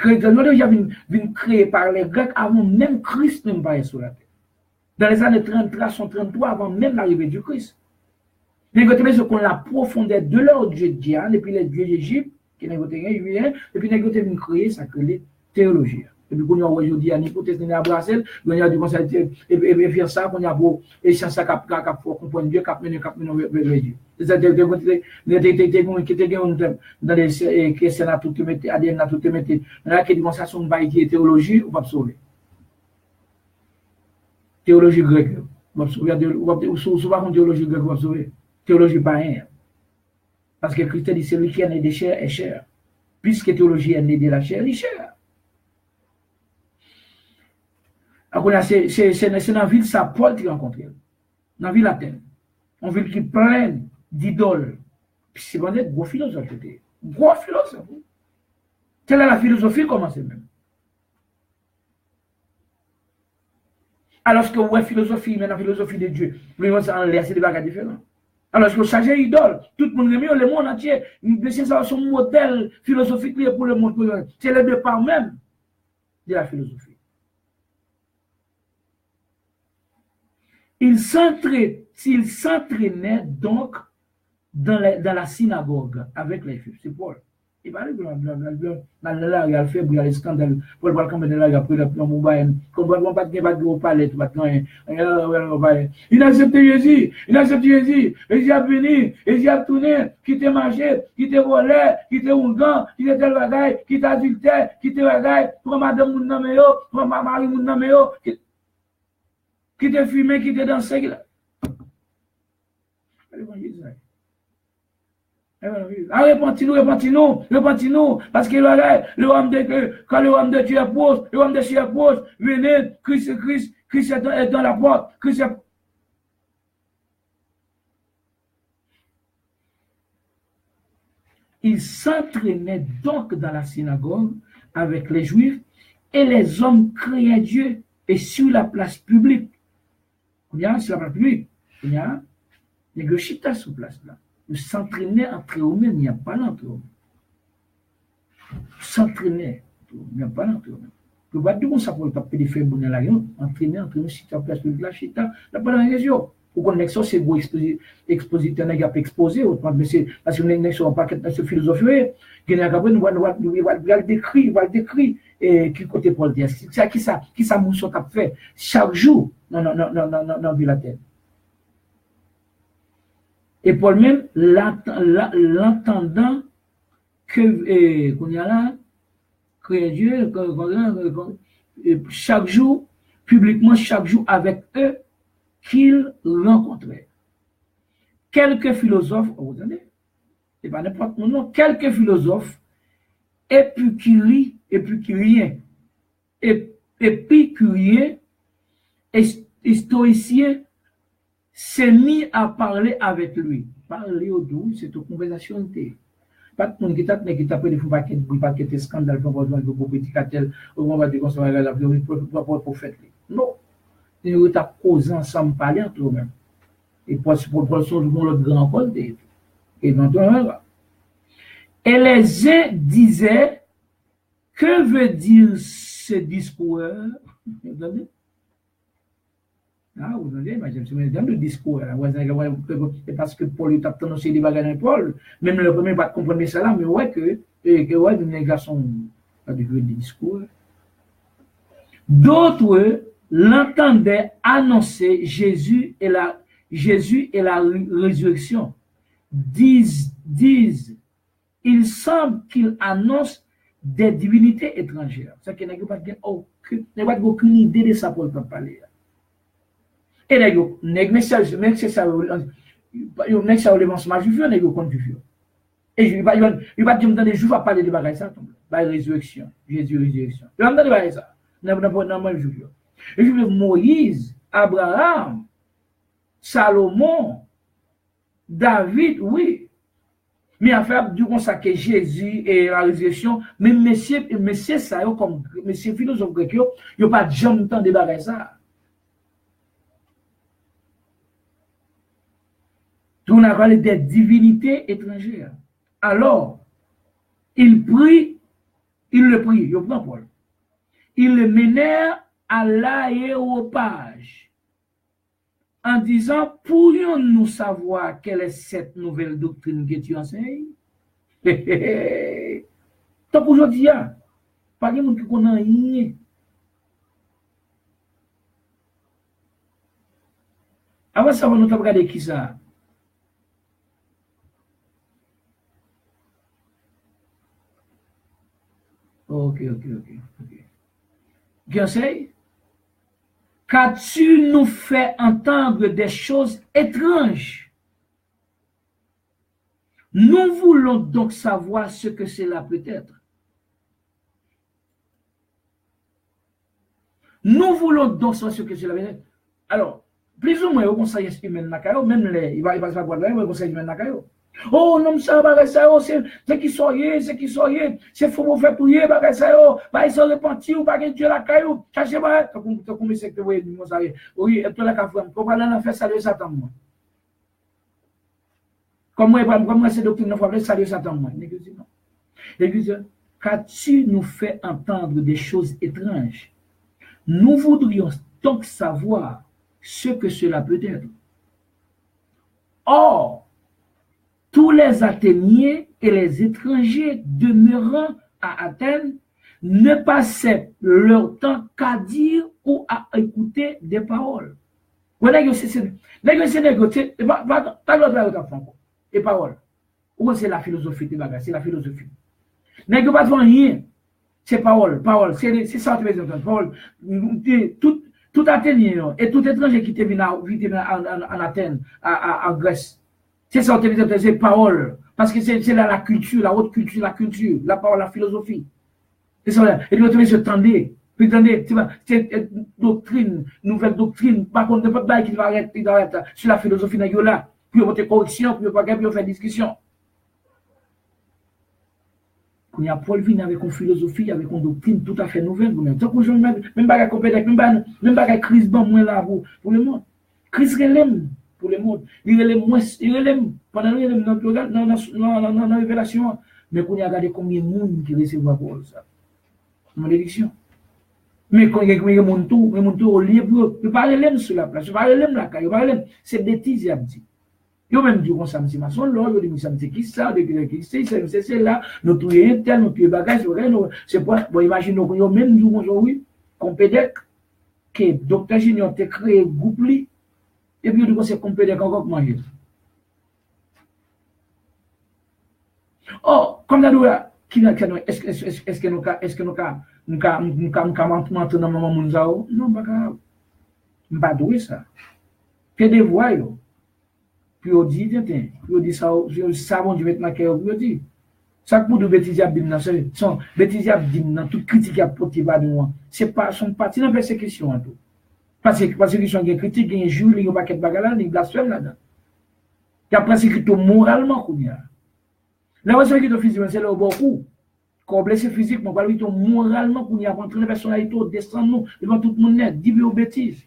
S1: Technologie vient créée par les Grecs avant même Christ même pas sur la terre. Dans les années 33, 133, avant même l'arrivée du Christ. Les Grecs qu'on la profondeur de leur dieu Diane, et puis les dieux d'Égypte, qui n'ont pas rien, et puis les Grecs viennent créer ça que les théologies. Et puis, quand on a aujourd'hui une hypothèse de Brassel, on a du conseil et faire ça, qu'on a beau, et c'est ça qu'on comprendre Dieu, qu'on mène vers Dieu. C'est-à-dire que dans les questions à tout mettre, ADN à tout mettre, on a qui dit ça, son bail qui est théologie, on va sauver. Théologie grecque, on va sauver. Souvent, théologie grecque, on va sauver. Théologie païenne. Parce que Christ dit celui qui est né de chair est cher. Puisque théologie est née de la chair, il est cher. C'est dans la ville, ça, Paul qui rencontre. Dans la ville Athènes. Une ville qui est pleine d'idoles. Puis c'est bon, gros philosophe. Gros philosophe. Quelle est la philosophie, comment c'est même? Alors que ouais, philosophie, mais la philosophie de Dieu, c'est des bagages différents. Alors que changer idole, tout le monde le monde entier, c'est ça son modèle philosophique pour le monde. C'est le départ même de la philosophie. Il s'entraînait donc dans la synagogue avec les filles. C'est Paul. Il va aller dans la il a fait les scandales. Paul va comme de la après le plan mobile. Comme on va pas de palais, il a accepté Jésus. Il a accepté Jésus. Jésus a venu. Jésus a tourné. Qui t'a mangé. Qui t'a volé. Qui t'a ourgan. Qui t'a tel bagaille. Qui t'a adultère. Qui t'a bagaille. Pour madame moun namé yo. Pour mari moun namé yo. Qui t'a fumé. Qui t'a dansé. Repentez-nous, parce que le homme quand le homme de Dieu appose, le homme de Dieu appose, venez, Christ est dans la porte, Il s'entraînait donc dans la synagogue avec les Juifs et les hommes criaient Dieu et sur la place publique. Sur la place publique, il y a des gauchitas sur place là. Ils s'entraînaient entre eux-mêmes, il n'y a pas d'entre eux-mêmes. S'entraîner, il n'y a pas d'entre eux-mêmes. Le bateau, ça pour le papier de faire bonne la réunion, entraîner, si tu as place de la chita, la pas dans la région. Pour qu'on ait ça, c'est beau expositeur, n'a pas exposé, parce que nous n'avons pas cette philosophie, qui n'a pas de décrit, et qui côté Paul dit, c'est qui ça, Mousson a fait, chaque jour, non, la tête. Et Paul même, l'entendant qu'on y a là, que Dieu, chaque jour, publiquement, chaque jour avec eux, qu'il rencontrait. Quelques philosophes, vous entendez? C'est pas n'importe quel nom, quelques philosophes, épicuriens, et stoïciens, s'est mis à parler avec lui. Parler au doux, c'est une conversation. Pas de monde qui t'a pris des paquets de scandales, pour avoir de prédicateur, ou on va dire qu'on va la vie pour prophète. Non. Ils t'a causé ensemble, parler entre eux-mêmes. Et pour le monde grand compte. Et dans ton là. Et les uns disaient, que veut dire ce discours? Vous entendez? Ah, vous entendez, mais j'aime dans le discours. Parce que Paul est annoncé des bagages dans Paul. Même le premier va comprendre ça là, mais ouais, les garçons ont des discours. D'autres l'entendaient annoncer Jésus et la résurrection. Disent, il semble qu'il annonce des divinités étrangères. C'est qu'il n'a pas aucune idée de ça pour parler. Et là, même si ça le mensonge juif, il y a confusion. Et il va dire dans les jours, va parler de bagages ça, la résurrection, Jésus résurrection. Il va me dire ça, dans le juif. Et je veux Moïse, Abraham, Salomon, David, oui. Mais en fait, du coup, ça que Jésus et la résurrection, mais messieurs ça, comme messieurs philosophes grecs, il n'y a pas de jamais temps de bagages ça. On a parlé des divinités étrangères. Alors, il prit Il le prit, il prend Paul. Il le menèrent à l'aéropage en disant, pourrions-nous savoir quelle est cette nouvelle doctrine que tu enseignes? Donc aujourd'hui, pas de monde qui connaît rien. Avant ça, on nous a regardé qui ça? Ok. Qui enseigne? Qu'as-tu nous fait entendre des choses étranges? Nous voulons donc savoir ce que cela peut être. Nous voulons donc savoir ce que cela peut être. Alors, plus ou moins, au conseil humain Nakayo, même les, il va se voir là, au conseil humain Nakayo. Oh, non, ça va, ça, c'est qui soyez, c'est faux, faire prier, bah, ça, bah, ils sont repentis, ou pas que Dieu la caillou, cherchez pas, t'as combien c'est que vous voyez, ça, oui, et toi, la cafouane, pour parler dans faire saluer Satan, moi. Comment c'est doctrine, il faut appeler saluer Satan, moi. L'église, qu'as-tu nous fait entendre des choses étranges? Nous voudrions donc savoir ce que cela peut être. Or, tous les Athéniens et les étrangers demeurant à Athènes ne passaient leur temps qu'à dire ou à écouter des paroles. Vous voyez, des paroles. Ou c'est la philosophie de bagage, c'est la philosophie. N'est pas de rien. C'est parole, c'est ça que tu veux dire. Parole. Tout Athénien et tout étranger qui est venu en Athènes, en Grèce. C'est ça que tu veux dire, c'est parole. Parce que c'est la culture, la haute culture, la parole, la philosophie. C'est ça. Et puis, tu se tendez. Puis, attendez, c'est doctrine, nouvelle doctrine. Par contre, ne pas qu'il va arrêter sur la philosophie là. Puis, on va faire correction, puis on va faire discussion. Quand il y a Paul vient avec une philosophie, avec une doctrine tout à fait nouvelle. Tant que je même pas compétent, même pas crise bon moins là pour le monde. Crise relève pour le monde. Il relève moins, il relève pendant la révélation. Mais quand il y a regardé combien de monde qui recevra pour ça. Malédiction. Mais quand il y a mon tour au lieu, il ne pas relève sur la place, il ne pas relève la caille, il ne pas relève. C'est bêtise, il a dit. Yo même dit qu'on s'amuse maçon là, yo dit ça me qui ça, de qui c'est là, nous trouver tel, nous trouver bagage, c'est pas bon imagine yo même dit qu'on oui, compédec que docteur Junior t'a créé groupe li et puis yo dit c'est compédec encore manger. Oh, comme là est-ce que nous mentir dans maman Mounzao? Non, pas doué ça. Que des voix yo. Puis on dit, ça, bon, je vais mettre dans le dit. Ça pour de bêtises à bim, son bêtises à bim, dans toute critique à porter par de moi. C'est pas, son parti dans la persécution, en tout. Persécution, il y a critique, il y a injure, il y a un paquet de bagages, il y a blasphème là-dedans. Il y a persécution moralement, comme il y a. La persécution physiquement, c'est là beaucoup. Quand on blesse physiquement, on va lui moralement, qu'on y a rentré la personnalité, descendre devant tout le monde net, dit aux bêtises.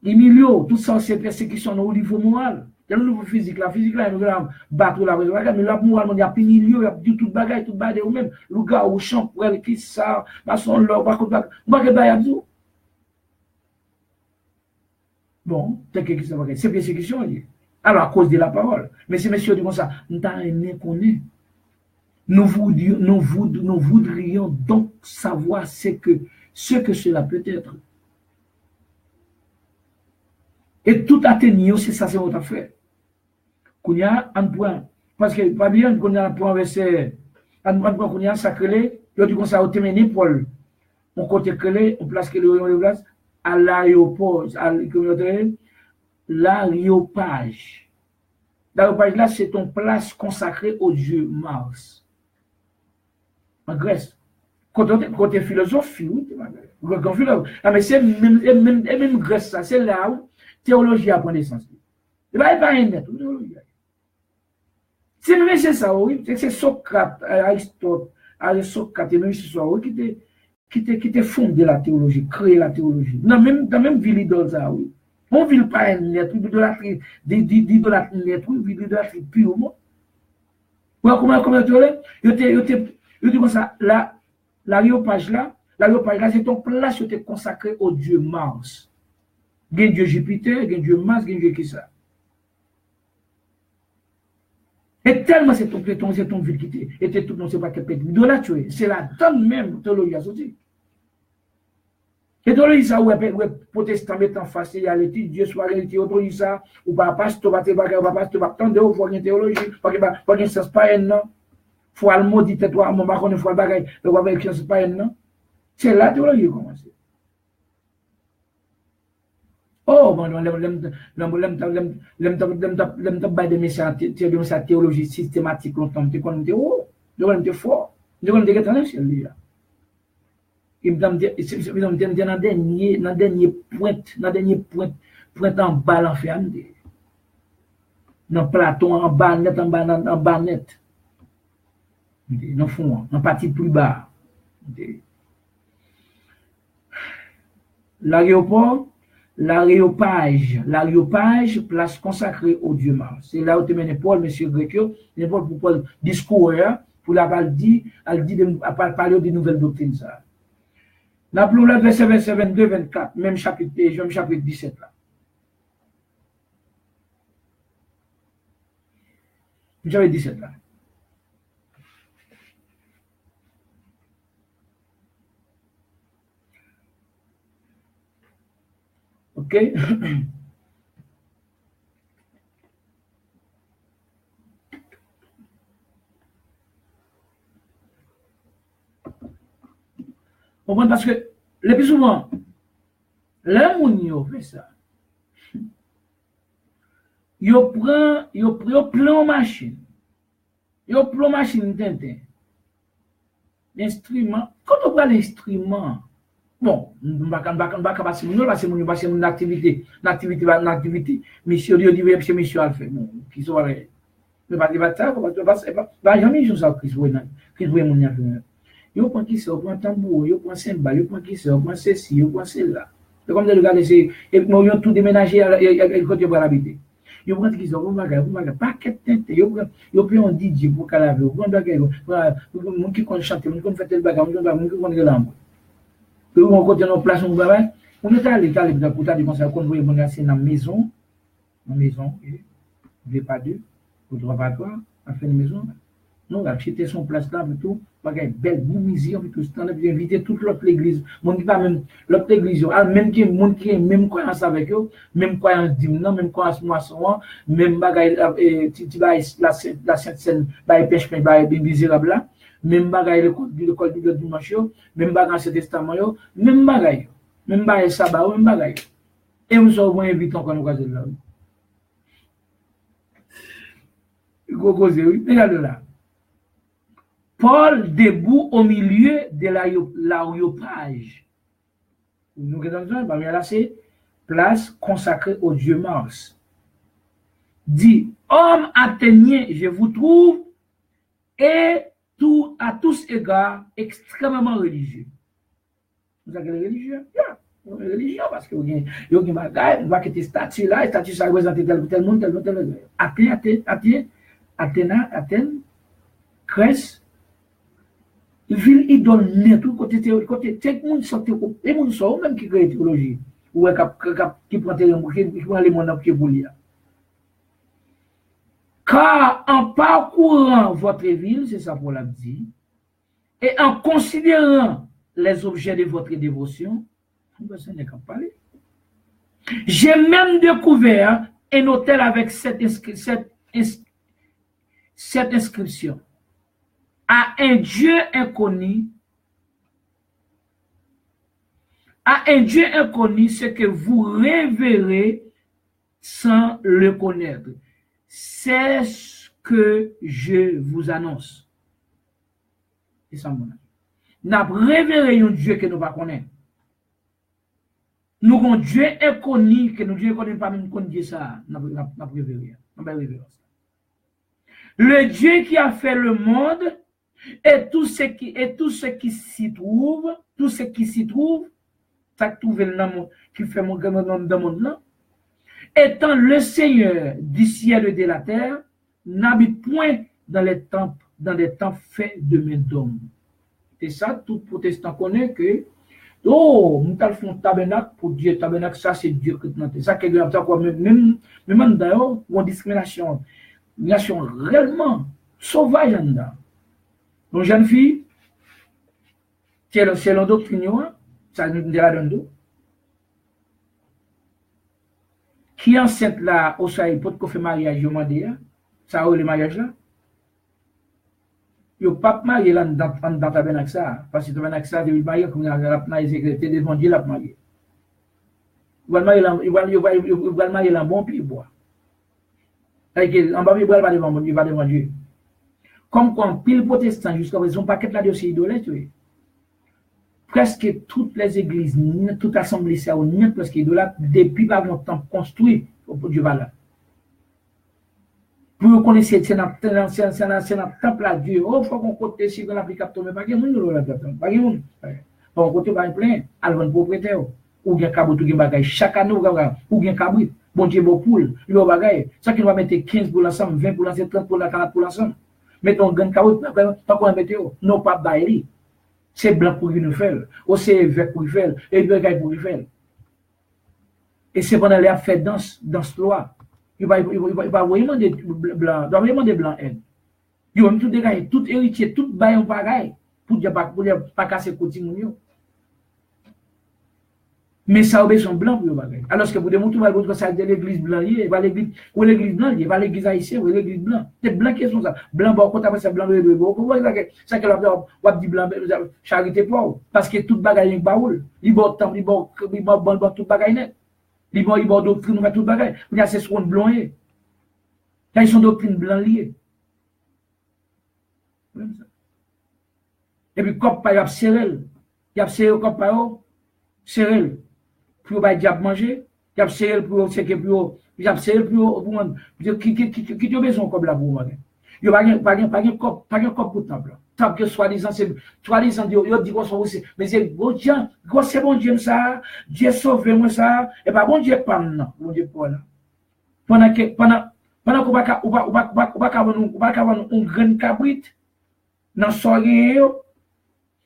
S1: Les milieux, tout ça, c'est persécution au niveau moral. Il y a le niveau physique, la physique là, nous allons battre la raison, mais là, moralement, il y a plus milieu, il y a dit tout bagaille, ou même, le gars au champ, pour aller, qui ça, maçon, là, par contre, bon, c'est persécution, alors, à cause de la parole. Mais ces messieurs disent comme ça, nous t'avons connu. Nous voudrions donc savoir ce que cela peut être. Et tout Athénien, c'est ça, c'est votre affaire. Qu'on y a un point, parce que pas bien qu'on y a un point verset, un point qu'on y a sacré, il dit qu'on s'est obtenu Paul. On côté clé, on place que le place à l'aéroport, l'aéropage. L'aéropage là, c'est une place consacrée au dieu Mars. En Grèce. Côté philosophie, oui, mais c'est même Grèce, ça, c'est là où théologie apprend naissance. Il va pas un net, c'est ça, oui, c'est Socrate, Aristote, et même ça, oui, qui te fondé la théologie, créé la théologie. Dans même ville idole, ça, oui. On ne vit pas un net, d'idolâtrie net, oui, d'idolâtrie pure. Comment tu l'as? Il dit comme ça, l'aréopage là, c'est ton place qui était consacré au dieu Mars. Il y a dieu Jupiter, il y a dieu Mars, il y a dieu qui ça. Et tellement c'est ton ville qui était tout, non, c'est pas qu'elle idolâtre, c'est la donne même, théologie a sorti. Et théologie ça, où protestant met en face, il y a l'étude, Dieu soit réalité, autorise ça, ou pas, pasteur, pas pasteur, pas tendre, ou faut une théologie, pas une sens pas non. Faut le maudit, toi, mon baron, faut le bagage, le voir avec sens pas non. C'est la théologie qui commence. Oh, bon, l'aime théologie systématique longtemps, tu connais, oh, je connais fort, je connais que t'en c'est lui là. Il me dit dans dernier point en bas l'enfer, dans Platon en bas net, dans fond, en partie plus bas. L'aréopage, place consacrée au dieu Mars. C'est là où tu mets Paul, monsieur grec, Paul pour Paul discours, pour la parler des nouvelles doctrines. Ça. N'appelons le verset 22-24, même chapitre 17 là. J'avais 17 là. Ok? Parce que le plus souvent, là où on fait ça, yo prend machine. Yo prend machine tintin. L'instrument, quand on prend l'instrument, bon, on va passer mon activité, monsieur Dieu dit c'est monsieur a fait, bon, qui soit mais pas ça, pas jamais je ça qui voit mon affaire. Yo prend qui ça, prend tambour, yo prend cymbale, yo prend qui ça, prend ceci, yo prend cela. C'est comme de regarder c'est et moi tout déménager côté pour l'habiter. Yo prend qui ça, on va pas tête, yo prend un DJ pour calaver, on va mon qui connaît chanter, mon qui fait le bagage, mon qui connaît l'amour. Que on côté nos place on va on est allé pour ta dire comme ça qu'on voyait mon assis dans maison et pas deux au droit pas toi à faire une maison. Non, là, c'était son place là, tout, bagaille belle, boumisier, tout ce temps, puis inviter toute l'autre église. Mon qui pas même, l'autre église, même qui, mon qui, même croyance avec eux, même croyance d'hymne, même croyance moisson, même bagaille, tu vas, la Sainte Seine, bah, pêche, bah, misérable là, même bagaille, l'école du dimanche, même bagaille, Ancien Testament, même bagaille, sabbat, même bagaille. Et nous sommes invités encore nous caser là. Regarde là. Paul debout au milieu de l'aréopage. Nous regardons, là c'est place consacrée au dieu Mars. Dit, homme athénien, je vous trouve, et tout, à tous égards, extrêmement religieux. Vous avez religieux? Religion, parce que vous avez une bagaille, vous voyez que statue là, statue ça représente tel monde, tel. Athènes, Grèce, ville idole tout côté tout monde sorti et monde sort même qui crée théologie ou qui prend les mondes qui pour lire car en parcourant votre ville, c'est ça pour l'a dit, et en considérant les objets de votre dévotion, ça n'est qu'à parler. J'ai même découvert un hôtel avec cette inscription. À un Dieu inconnu, ce que vous révérez sans le connaître. C'est ce que je vous annonce. C'est ça, mon ami. Nous avons révéré un Dieu que nous ne connaissons pas. Nous avons un Dieu inconnu que nous ne connaissons pas, même qu'on dit ça. Nous avons révéré. Le Dieu qui a fait le monde et tout ce qui s'y trouve, ça trouve le nom qui fait mon nom dans le monde là, étant le Seigneur du ciel et de la terre, n'habite point dans les temples dans des temps faits de main d'homme. Et ça, tout protestant connaît que, oh, nous allons faire un tabernacle pour Dieu. Tabernacle, ça, c'est Dieu qui te ça, même d'ailleurs, une discrimination réellement sauvage là-dedans. Donc, jeune fille, c'est l'endoctrinement, ça nous dira dans le qui enceinte là, au soleil, pour qu'on fait mariage, je m'en dis, ça a le mariage là. Il n'y a pas de mariage là dans tabernacle ça, parce que tabernacle ça, il marié comme la mariage, c'est devant Dieu la marié. Il va le marier là, bon pied bois. En bas, il va devant Dieu. Comme quand pile protestant jusqu'à présent, paquet là de ces idolâtres, presque toutes les églises, toute assemblée, ça, on est presque idolâtre depuis pas longtemps construit au Dieu là. Pour vous connaître, c'est un temple à Dieu. Oh, il faut qu'on côté si on applique capteur, mais pas que nous la capteur. Pas que nous. Bon, côté pas plein, alvan propriétaire ou bien cabot tout bagay chaque année ou bien cabrit. Bon Dieu bon poule, il va bagay. Ça qui va mettre 15 pour l'ensemble, 20 pour l'ensemble, 30 pour la 40 pour l'ensemble. Mettons gan cabot pas qu'on mettre non pas baili. C'est blanc pour une faire, ou c'est vert pour faire, et bagay pour faire. Et c'est pendant les fait dans ce loi. Il va vraiment des blancs, doit vraiment des blancs aide. Il va tout dégager, tout héritier, tout bail en bagaille pour pas casser côté moun. Mais ça obéit son blanc pour le bagaille. Alors que pour démontrer que ça de l'église blanc, il va l'église ou l'église blanc, il va l'église haïtienne ou l'église blanc. C'est blanc qui sont ça. Blanc bon quand après ça blanc de bon. Ça que la dit blanc charité pour parce que tout bagaille en baoul. Il bon temps, il bon tout bagaille net. Il bon doctrine on va tout bagaille. Il y a c'est son blanc. Là ils sont doctrine blanc lié. Et puis comme pas y a serrel. Y a serrel comme pas serrel. Pour ba diable manger, y a serrel pour c'est que pour y a serrel pour qui te besoin comme la pour manger. Yo pas pour temple. Temple que soi-disant yo dit qu'on sont aussi mais c'est bon Dieu, c'est bon Dieu ça, Dieu sauve moi ça et pas bon Dieu pas non, bon Dieu pas là. Pendant qu'on va avoir un grand cabrit dans soirée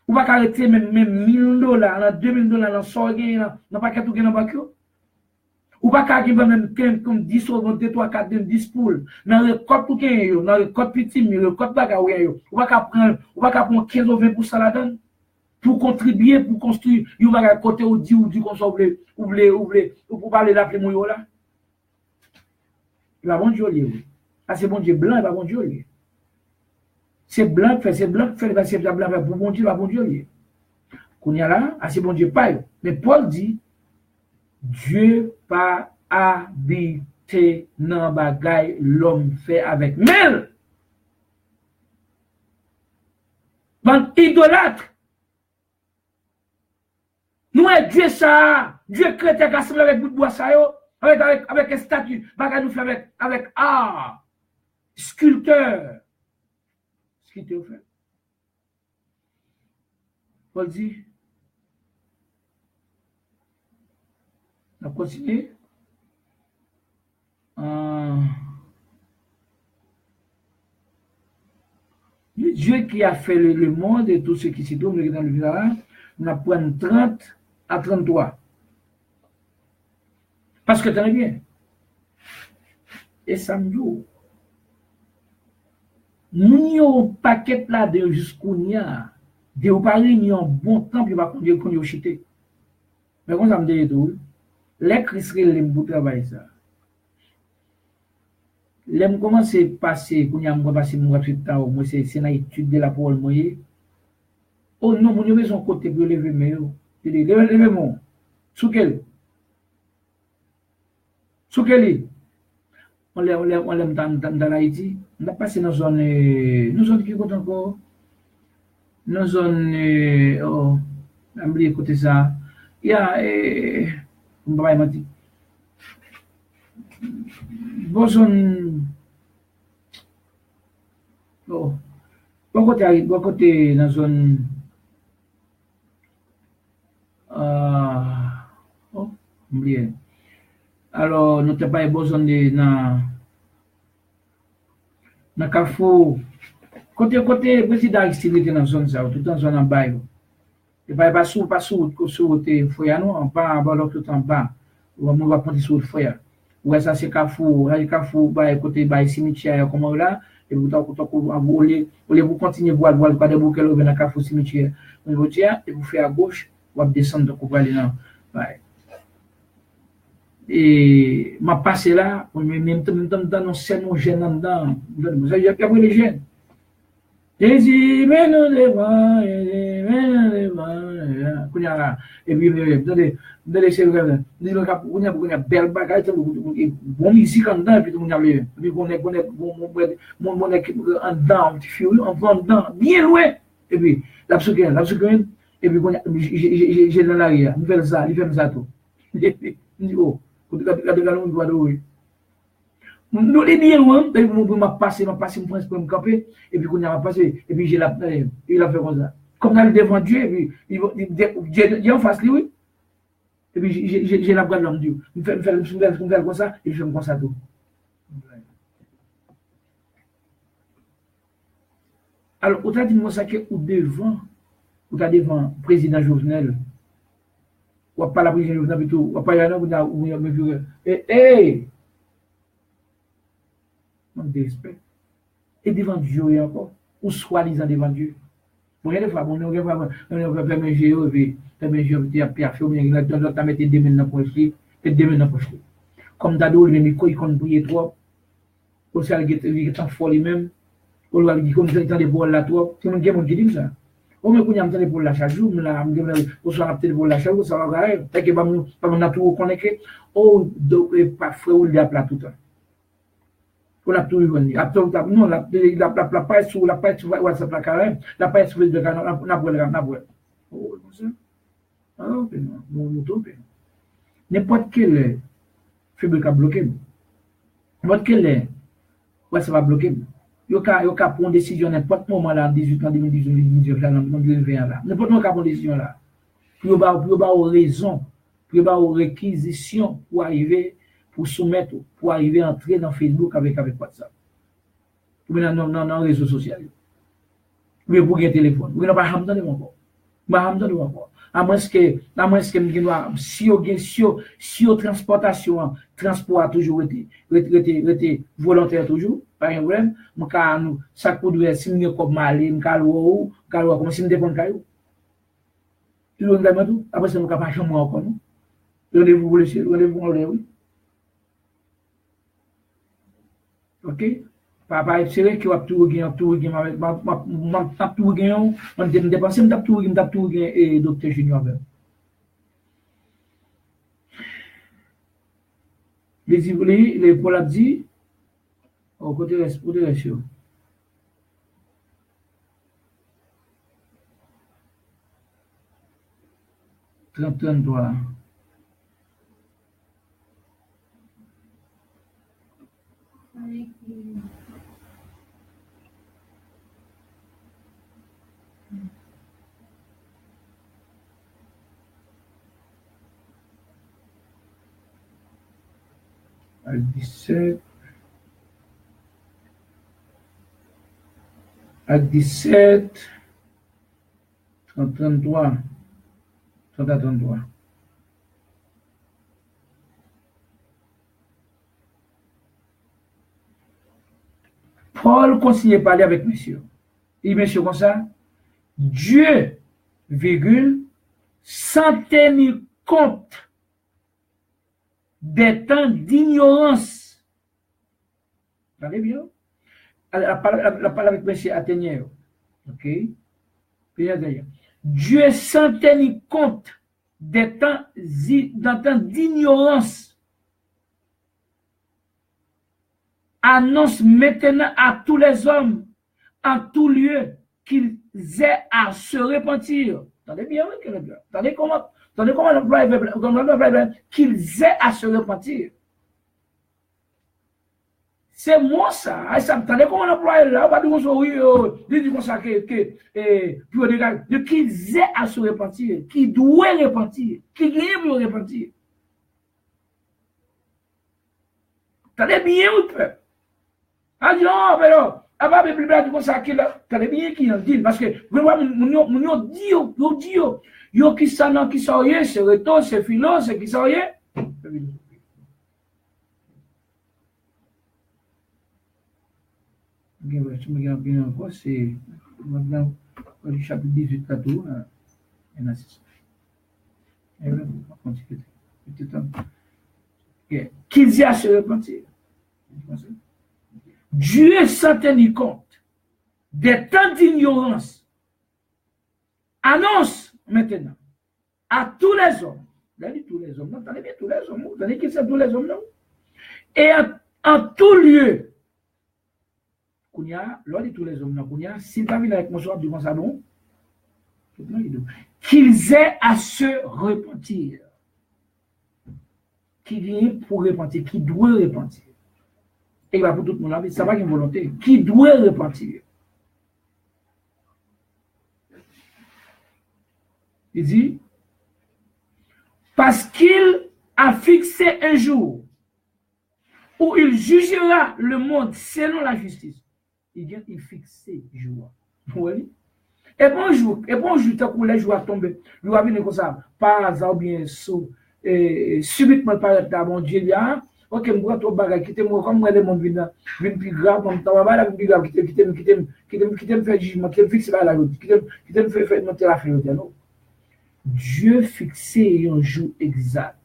S1: ou pas arrêter même $1000 $2000 dans soirée dans pas tout dans bac ou pas arrêter même comme 10 ou 23 4 10 poules dans le code tout dans le code petit le code bagaille ou pas prendre 15 ou 20% là-dedans pour contribuer pour construire you va côté ou dit qu'on soit ou pour parler d'appeler moi là il va bon Dieu lié ah c'est bon Dieu blanc il va bon Dieu lié c'est blanc fait c'est blanc pour bon Dieu va bon Dieu lié qu'on y a là ah c'est bon Dieu pas mais Paul dit Dieu pas habité dans bagaille l'homme fait avec main. Bande idolâtre. Nous est Dieu ça, Dieu crée tes assemblée avec bout de bois ça yo, avec un statut, bagaille nous fait avec art, sculpteur. Ce qui te fait. Paul dit on continue. Le Dieu qui a fait le monde et tout ce qui s'y trouve dans le village, on a pris 30 à 33. Parce que t'en es bien. Et samedi, nous avons un paquet là de jusqu'où il y a. De Paris, nous avons un bon temps pour qu'on y ait chité. Mais quand ça me dit tout, les Christiens, les bouts travail ça. Les commence à passer, quand il y a passé mon temps, moi c'est une étude de la parole moyen. Oh non, mon besoin côté pour lever mais lever mon. Sous quel? On l'aime dans l'Haïti. On a passé dans une zone qui compte encore. Dans zone oh, on a oublié côté ça. Il y a on va m'a dit bon oh bon côté dans zone oh oublié alors nous t'ai pas besoin de dans Carrefour Côté président Aristide était dans zone ça, tout en zone en bas. Et pas sous côté foyer non, en bas tout en bas. On va prendre sur le foyer. Ouais ça c'est Carrefour, bah côté bah cimetière comme là et vous vous continuer voir des bouquets dans Carrefour cimetière. Vous tiens et vous faites à gauche, vous descendre pour aller dans et m'a passé là, même temps dans scène jeune dedans, vous avez pas les jeunes. Jésus, mets-nous devant, mets-nous devant. Et puis, dans les céréales, on a une belle bagage, bon musique en dedans, et puis on a le, puis on est en dedans, on va en dedans, bien loin. Et puis, la seconde, et puis j'ai dans l'arrière, il fait ça tout. Il dit, oh, quand tu as on doit de nous les bien loin, et puis m'a passé, mon prince pour me camper, et puis qu'on a passé, et puis il a fait comme ça. Comme dans le devant Dieu, et puis il en face lui, oui. Et puis j'ai la bras de l'homme Dieu. Il me fait comme ça, et je fais comme ça tout. Alors, autant dit moi ça que ou devant le président Jovenel, ou pas la président Jovenel plutôt, ou pas là, ou hey, manque de respect. Et devant Dieu encore, ou soi-disant devant Dieu. Vous regardez, on ne va pas faire mes géos, et puis mes géos, et puis on va mettre des mains dans la poche, et des mains dans la poche. Comme d'ado, le micro, il compte briller trop, ou ça, il est en folie même, ou il va dire comme ça, il est dans les bols là, trop. C'est mon gars qui dit ça. Ou même quand il y a un pour la chaque jour, ou soit un pour la chaque jour, ça va arriver. Fait que pas mon tout connecté, ou pas frère, ou il y a plat tout le temps. On a tout revenir. Non, la page sur WhatsApp, la page sur le canal, on a besoin. Oh, comme ça. Ah, ok, non, n'importe quel fibre qui a bloqué. N'importe quel WhatsApp va bloquer. Il y a prendre une décision n'importe moment là, en 18 ans, 2018, 2020 là. N'importe moment prendre une décision là. Pour y avoir raison, pour y avoir réquisition pour arriver. Pour soumettre, pour arriver à entrer dans Facebook avec WhatsApp. Ou bien dans les réseaux sociaux. Ou bien pour un téléphone. Ou bien pas hamdan de mon corps. Pas hamdan de mon corps. À moins que si au transport a toujours été volontaire toujours, pas un problème. Moi, ça coûte si je suis comme malé, je suis comme si je dépend de caillou. Tu le dis tout. Après, c'est mon capable de moi encore. Rendez-vous pour le ok, papa est serré qui va tout gagner avec ma tout gagner on dit dépenser me tout gagner et docteur Junior les pour la dit au côté de ratio 33 à 17 à 17 33 33 Paul continue à parler avec monsieur. Il dit, monsieur, comme ça, Dieu, virgule, sans tenir compte des temps d'ignorance. Vous allez bien? Elle parle avec monsieur Athénier. Ok? Dieu, sans tenir compte des temps d'ignorance, annonce maintenant à tous les hommes, en tout lieu, qu'ils aient à se repentir. Attendez bien, oui, attendez comment qu'ils aient à se repentir. C'est moi ça. Attendez comment on emploie là, on va dire comme ça que qu'ils aient à se repentir, qui doivent repentir, qui doivent repentir. Attendez bien, oui, peuple. Ah non, mais non. Avant de Bible dit comme ça qu'il a bien qui en dit parce que mon dit yo qui ça non qui ça c'est retour c'est philo c'est qui ça tu me regardes bien encore c'est maintenant le chapitre 18 là tout et là c'est ça. Et là on va continuer. Qu'ils y a se repentir. Dieu sans tenir compte des temps d'ignorance annonce maintenant à tous les hommes, tous les hommes, attendez bien tous les hommes, vous savez qui c'est tous les hommes, non? Et en tout lieu, lors de tous les hommes, s'ils pas venir avec mon soir, devant ça, bon, qu'ils aient à se repentir. Qui vient pour repentir, qui doit repentir. Et il va pour tout le monde, ça va une volonté. Qui doit repentir. Il dit, parce qu'il a fixé un jour où il jugera le monde selon la justice. Il vient il fixer jour. Oui. Et bonjour, tant que les jours tombent, il va venir comme ça, par hasard bien sous. Subitement par la mon Dieu là ok moi to bagay quitter moi comme moi le monde vient plus grave mon travail là plus grave quitter faire jugement qui fixe la route qui faire monter la fleur non Dieu fixé un jour exact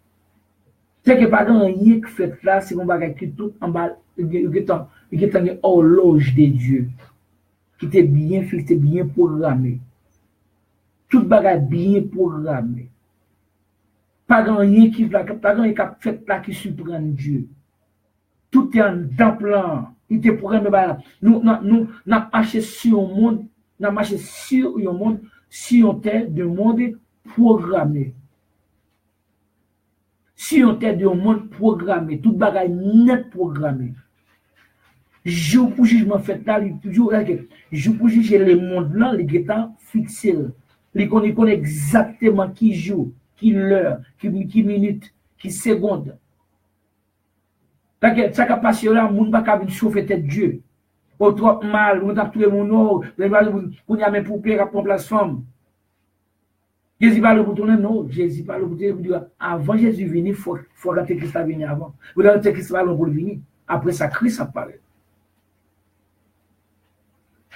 S1: c'est que pas rien qui fait là c'est mon bagay qui tout en bas il est horloge de Dieu qui était bien fixé bien programmé tout bagay bien programmé. Pas rien qui fait là qui surprend Dieu. Tout est en plan. Il était programmé. Nous marché sur un monde, nous marché sur un monde, sur une terre de monde programmé. Sur une terre de monde programmé. Tout bagaille net programmé. Jour pour jugement fait là, toujours jour pour juger le monde là, les états fixés. Il connaît exactement qui joue. Qui l'heure, qui minute, qui seconde. Ça qui passe là, le monde va venir chauffer tête Dieu. Au trop mal, on a tué mon or, on y a même poupée à prendre place femme. Jésus parle pour tourner, non, Jésus parle pour dire, avant Jésus venir, il faut que Christ a venu avant. Vous devez que Christ va pour venir. Après ça, Christ apparaît.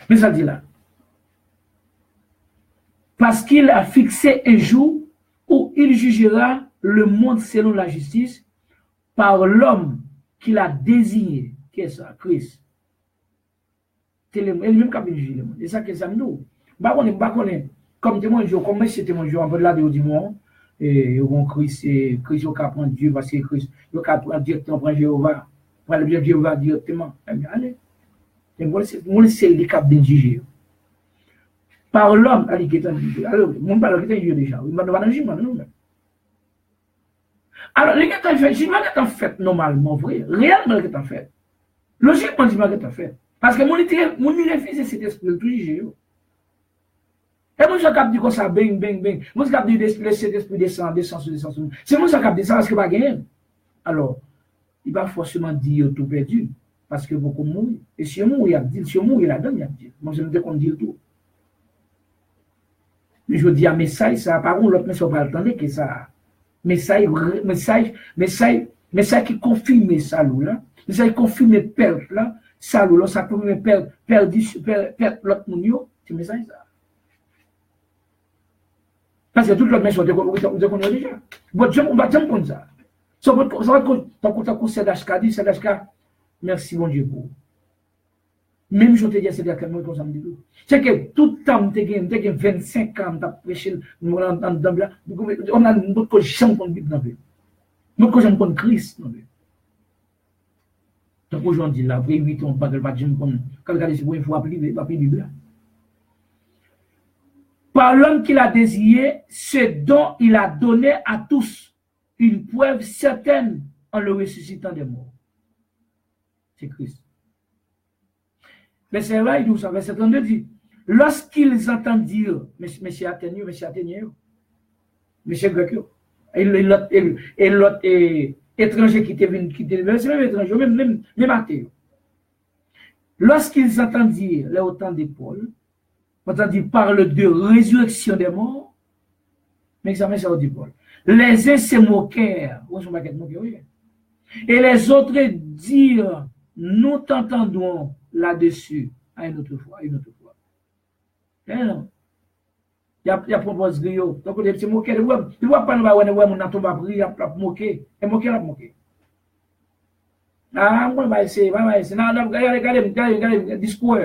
S1: Mais ça dit là. Parce qu'il a fixé un jour où il jugera le monde selon la justice par l'homme qu'il a désigné. Qui est ça? Christ. C'est le même qui a jugé le monde. C'est ça que ça me dit. Comme témoin, comme c'est témoin, on peut là de dimanche, et Christ, Christ, il prendre Dieu, parce que Christ, il prendre directement, prendre Jéhovah, prendre le Jéhovah directement. Allez. C'est le qui a jugé. Par l'homme, alors, mon parle qui est Dieu déjà. Il m'a demandé un jugement, non? Alors, les gars, jugement qui est fait normalement, vrai, réellement qui est fait. Logiquement, jugement qui est fait. Parce que mon refuse cet esprit, tout jugé. Et moi, je cap dit comme ça, bang, bang, bang. Moi, je cap dit cet esprit descend. C'est moi, je cap dit ça parce que pas gagné. Alors, il va forcément dire tout perdu. Parce que beaucoup mourent. Et si on mourit, il a dit, si on mourit, il a dit. Moi, je me dis qu'on dit tout. Je dis à message, ça, par contre, l'autre message, on va attendre que ça. Message qui confirme ça, là. Message qui confirme perte, là. Ça, là, ça confirme perte l'autre monde, c'est message, ça. Parce que tout l'autre message, on connaît déjà. On va dire comme ça. Ça va être CDHK, dit CDHK, merci, mon Dieu, pour. Même je te dis à CDHK, moi, comme ça me dit tout. C'est que tout le temps, tu as 25 ans, tu as prêché, on a notre chose jamais qu'on Bible dans la vie. Notre chose jamais qu'on Christ dans la vie. Donc aujourd'hui, là, après 8 ans, pas de jamais qu'on. Quand regarde si vous faut appeler la Bible. Par l'homme qu'il a désiré, ce dont il a donné à tous une preuve certaine en le ressuscitant des morts. C'est Christ. Mais c'est vrai, il dit, verset 32 dit, lorsqu'ils entendent dire, monsieur Athénieux, monsieur grec, et l'autre étranger qui était venu, c'est même étranger, même athée. Lorsqu'ils entendirent les autant de Paul, entendit parler de résurrection des morts, mais examen ça dit Paul. Les uns se moquèrent, et les autres dirent, nous t'entendons là-dessus à une autre fois, une autre fois. Non. Il y a propose Rio. Donc, il se moquer. Il ne voit pas nous voir mon atom à briller, à moquer. Et moquer, à moquer. Ah, moi, va essayer, va essayer. Non, regardez, discours.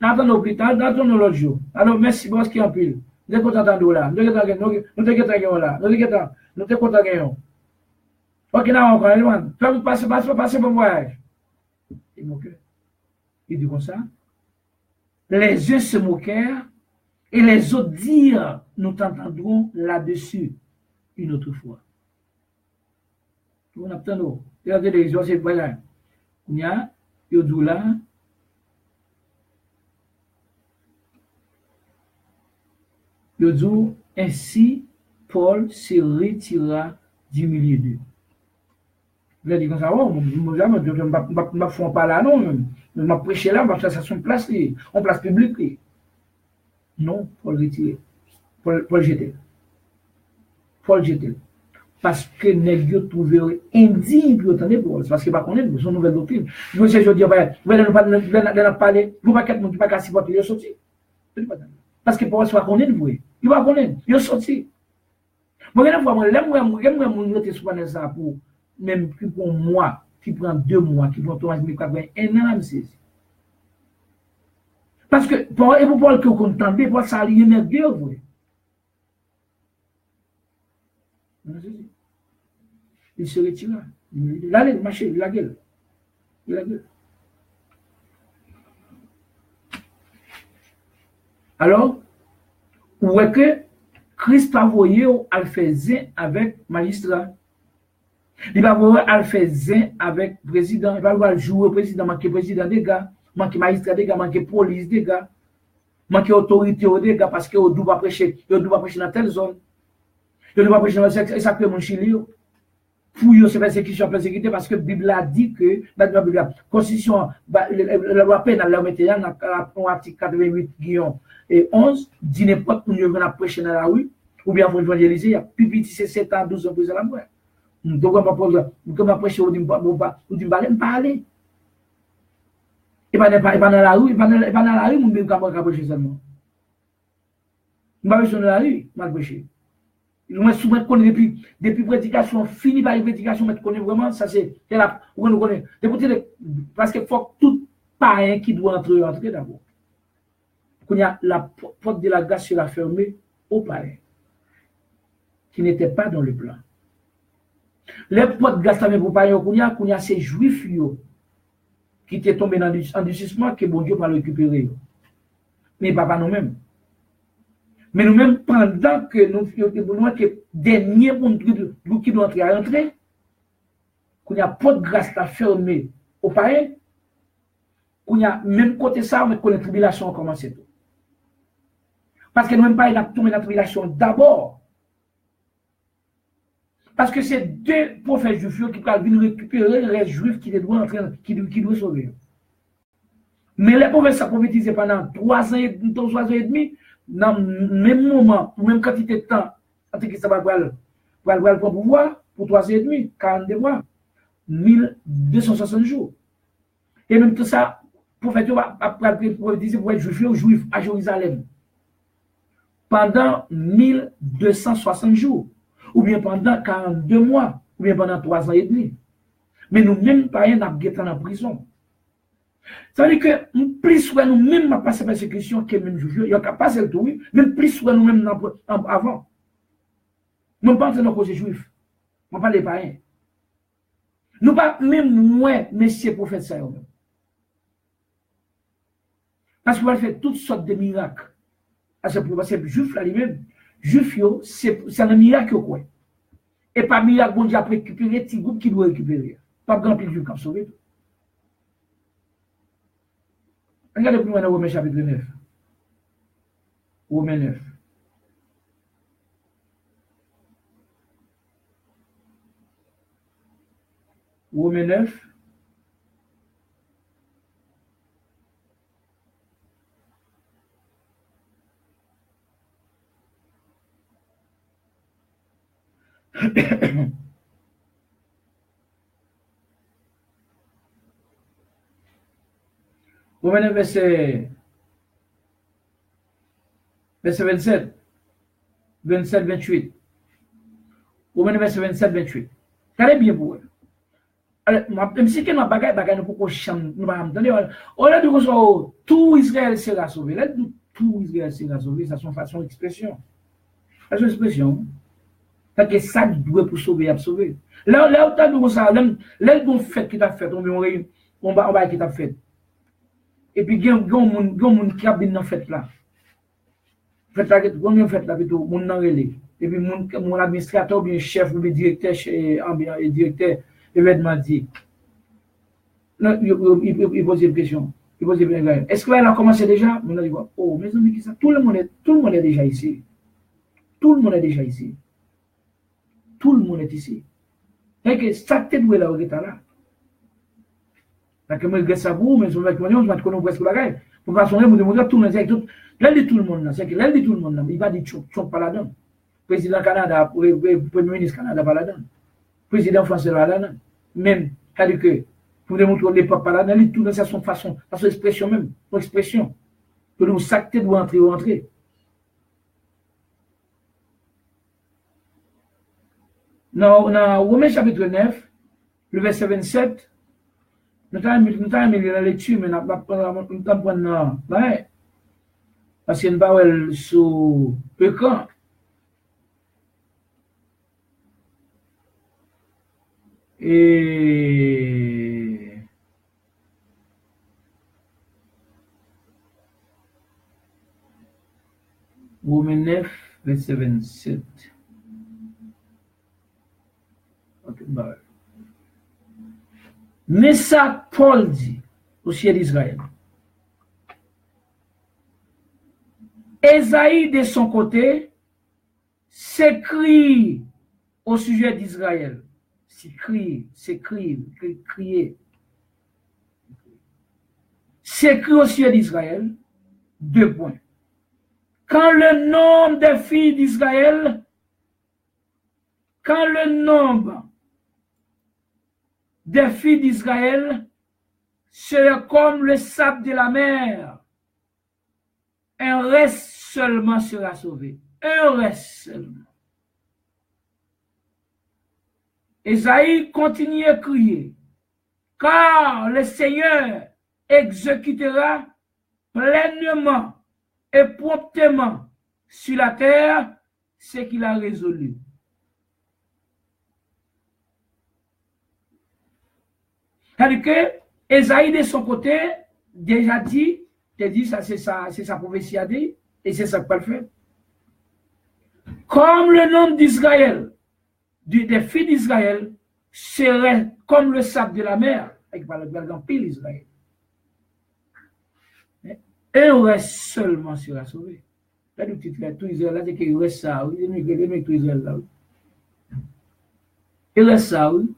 S1: N'attendons plus, n'attendons l'autre jour. Alors, merci, boss qui en pile. Nous sommes contents de là. Nous sommes contents là. Nous sommes contents de là. Ok, là, encore, passez pour voyage. Il moquait. Il dit comme ça. Les uns se moquèrent et les autres dirent, nous t'entendrons là-dessus une autre fois. Vous n'entendez pas. Regardez les gens, c'est le voyage. Il y a, il dit là, il dit, ainsi, Paul se retira du milieu d'eux. Vous avez dit comme ça, oh, je ne me fais pas là, non, je vais prêcher là, je vais faire ça sur place, en place publique. Non, Paul retiré. Paul jeté. Paul jeté. Parce que nèg yo trouvé indigne pour entendre Paul, parce que pas connaître son nouvelle doctrine. Je sais je dis vous allez parler, vous pas quelqu'un qui pas supporter il sorti. Parce que Paul soit connaître vous. Il va connaître, il sorti. Moi une fois moi l'aime noter sur ça pour même pour moi qui prend 2 mois, qui prend 3 mois, 1 an c'est. Parce que pour Paul que vous contendez, pour ça il est Dieu vous. Il se retira. Il allait marcher, il a gueule. Il a gueule. Alors, où est que Christ a envoyé à faire zin avec magistrat? Il va voir à faire zin avec président. Il va voir jouer président, manquer président des gars, manquer magistrat des gars, manquer police des gars, manquer autorité des gars parce que on doit prêcher dans telle zone. On doit prêcher dans ça que mon Chili. Pour eux, c'est persécuté parce que la Bible a dit que, la Bible, la Constitution, la loi pénale, dans l'article 88-11, dit n'importe où nous venons prêcher dans la rue, ou bien pour évangéliser, il y a plus petit, c'est 7 ans, 12 ans, plus à la mort. Donc, on va prêcher, on dit, parler. Et pas dans la rue, on ne peut pas prêcher seulement. On va prêcher dans la rue, on va prêcher. Moi, souvent, depuis prédication, fini par les prédications, mais connaît vraiment, ça c'est là, on connaît. Parce qu'il faut que tout parrain qui doit entrer d'abord. Quand il y a la porte de la grâce sera fermée au parrain, qui n'était pas dans le plan. Les portes de grâce fermées pour parrain, quand il y a ces juifs qui étaient tombés dans l'endurcissement, que bon Dieu va récupérer. Mais pas nous-mêmes. Mais nous-mêmes, pendant que nous faisons que dernier pour qui doit entrer à rentrer, qu'on n'y a pas de grâce à fermer au pareil, qu'on y a même côté ça, mais que la tribulation a commencé tout. Parce que nous-mêmes, pas tomber dans la tribulation d'abord. Parce que c'est 2 prophètes juifs qui peuvent venir récupérer les juifs qui doivent entrer, qui doivent sauver. Mais les prophètes sont prophétisés pendant 3 ans et demi, dans le même moment, ou même quantité de temps, entre que ça va le pouvoir, pour 3 ans et demi, 42 mois, 1260 jours. Et même tout ça, le prophète va prophétiser pour être juif à Jérusalem. Pendant 1260 jours, ou bien pendant 42 mois, ou bien pendant 3 ans et demi. Mais nous-mêmes, par exemple, nous sommes en prison. Ça veut dire que plus soit nous-mêmes pas passé persécution que même juge, il y a qu'à passer le tout, même plus soit nous-mêmes avant. Nous ne pas entrer dans le cause juif. On ne parle pas rien. Nous pas même moins, messieurs prophètes, ça même. Parce qu'on va faire toutes sortes de miracles. Parce que juif là lui-même, juif, c'est un miracle quoi. Et pas miracle, bon Dieu a récupéré, petit groupe qui doit récupérer. Pas grand pile juif qui a sauvé. Regardez plus loin dans Romains chapitre 9. Romains 9. Romains 9. Romains verset 27, 27, 28. Romains verset 27, 28. Regardez bien pour eux. Même si nous avons pour qu'on chante, nous avons entendu. On a dit que tout Israël sera sauvé. Là, tout Israël sera sauvé, ça son façon d'expression. C'est une expression. C'est que ça doit pour sauver, à sauver. Là, on a dit que ça, là, bon fait qui t'a fait, on va qui t'a fait. Et puis, il y a un monde qui a bien dans fait là. Fait là, on fait là, plutôt, mon nom relé. Et puis, mon administrateur, ou bien chef, ou bien directeur, événement dit. Non, il pose une question. Il pose une question. Est-ce qu'elle a commencé déjà? On a dit, oh, mes amis, qui ça? Tout le monde est déjà ici. Tout le monde est déjà ici. Tout le monde est ici. Et que ça te doit là, au là. Parce que moi, je regarde ça pour mais je vais te connaître presque bagaille. Pour pas sonner, je vais tout le monde. Là, dit tout le monde, c'est que là, dit tout le monde, il va dire chop pas là-dedans. Président Canada, Premier ministre Canada pas là-dedans. Président français pas là-dedans. Même, c'est-à-dire que, pour démontrer les papas là-dedans, il tout dans sa façon, sa son expression même, son expression. Que nous, ça te doit entrer ou entrer. Dans Romains chapitre 9, le verset 27, nous avons la lecture, mais nous avons prendre parce qu'il y a une sur l'écran. Et Romains 9, verset 27. Okay, bah. Mais ça, Paul dit au ciel d'Israël. Ésaïe, de son côté, s'écrie au sujet d'Israël. S'écrie. S'écrit au sujet d'Israël. 2 points. Quand le nombre des filles d'Israël, sera comme le sable de la mer, un reste seulement sera sauvé. Un reste seulement. Ésaïe continue à crier, car le Seigneur exécutera pleinement et promptement sur la terre ce qu'il a résolu. C'est-à-dire que Ésaïe de son côté déjà dit, ça c'est sa prophétie a dit, et c'est ça qu'il va faire. Comme le nom d'Israël, des filles d'Israël, serait comme le sable de la mer, avec le grand pile d'Israël. Un reste seulement sera sauvé. Là, le titre, tout Israël, là, c'est qu'il reste ça, oui, il tout Israël là. Il reste ça, oui.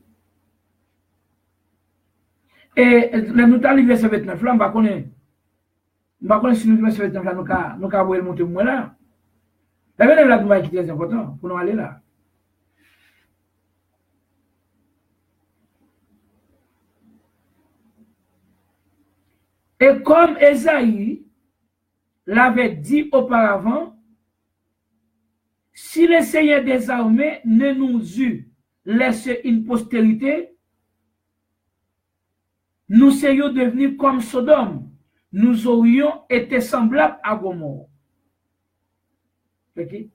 S1: Et nous avons le verset 29 là, on va connaître si nous avons le verset 29 là, nous avons le monter moins là. La veille là, nous va qui est très important pour nous aller là. Et comme Ésaïe l'avait dit auparavant, si le Seigneur des armées ne nous eût laissé une postérité, nous serions devenus comme Sodome. Nous aurions été semblables à Gomorrhe.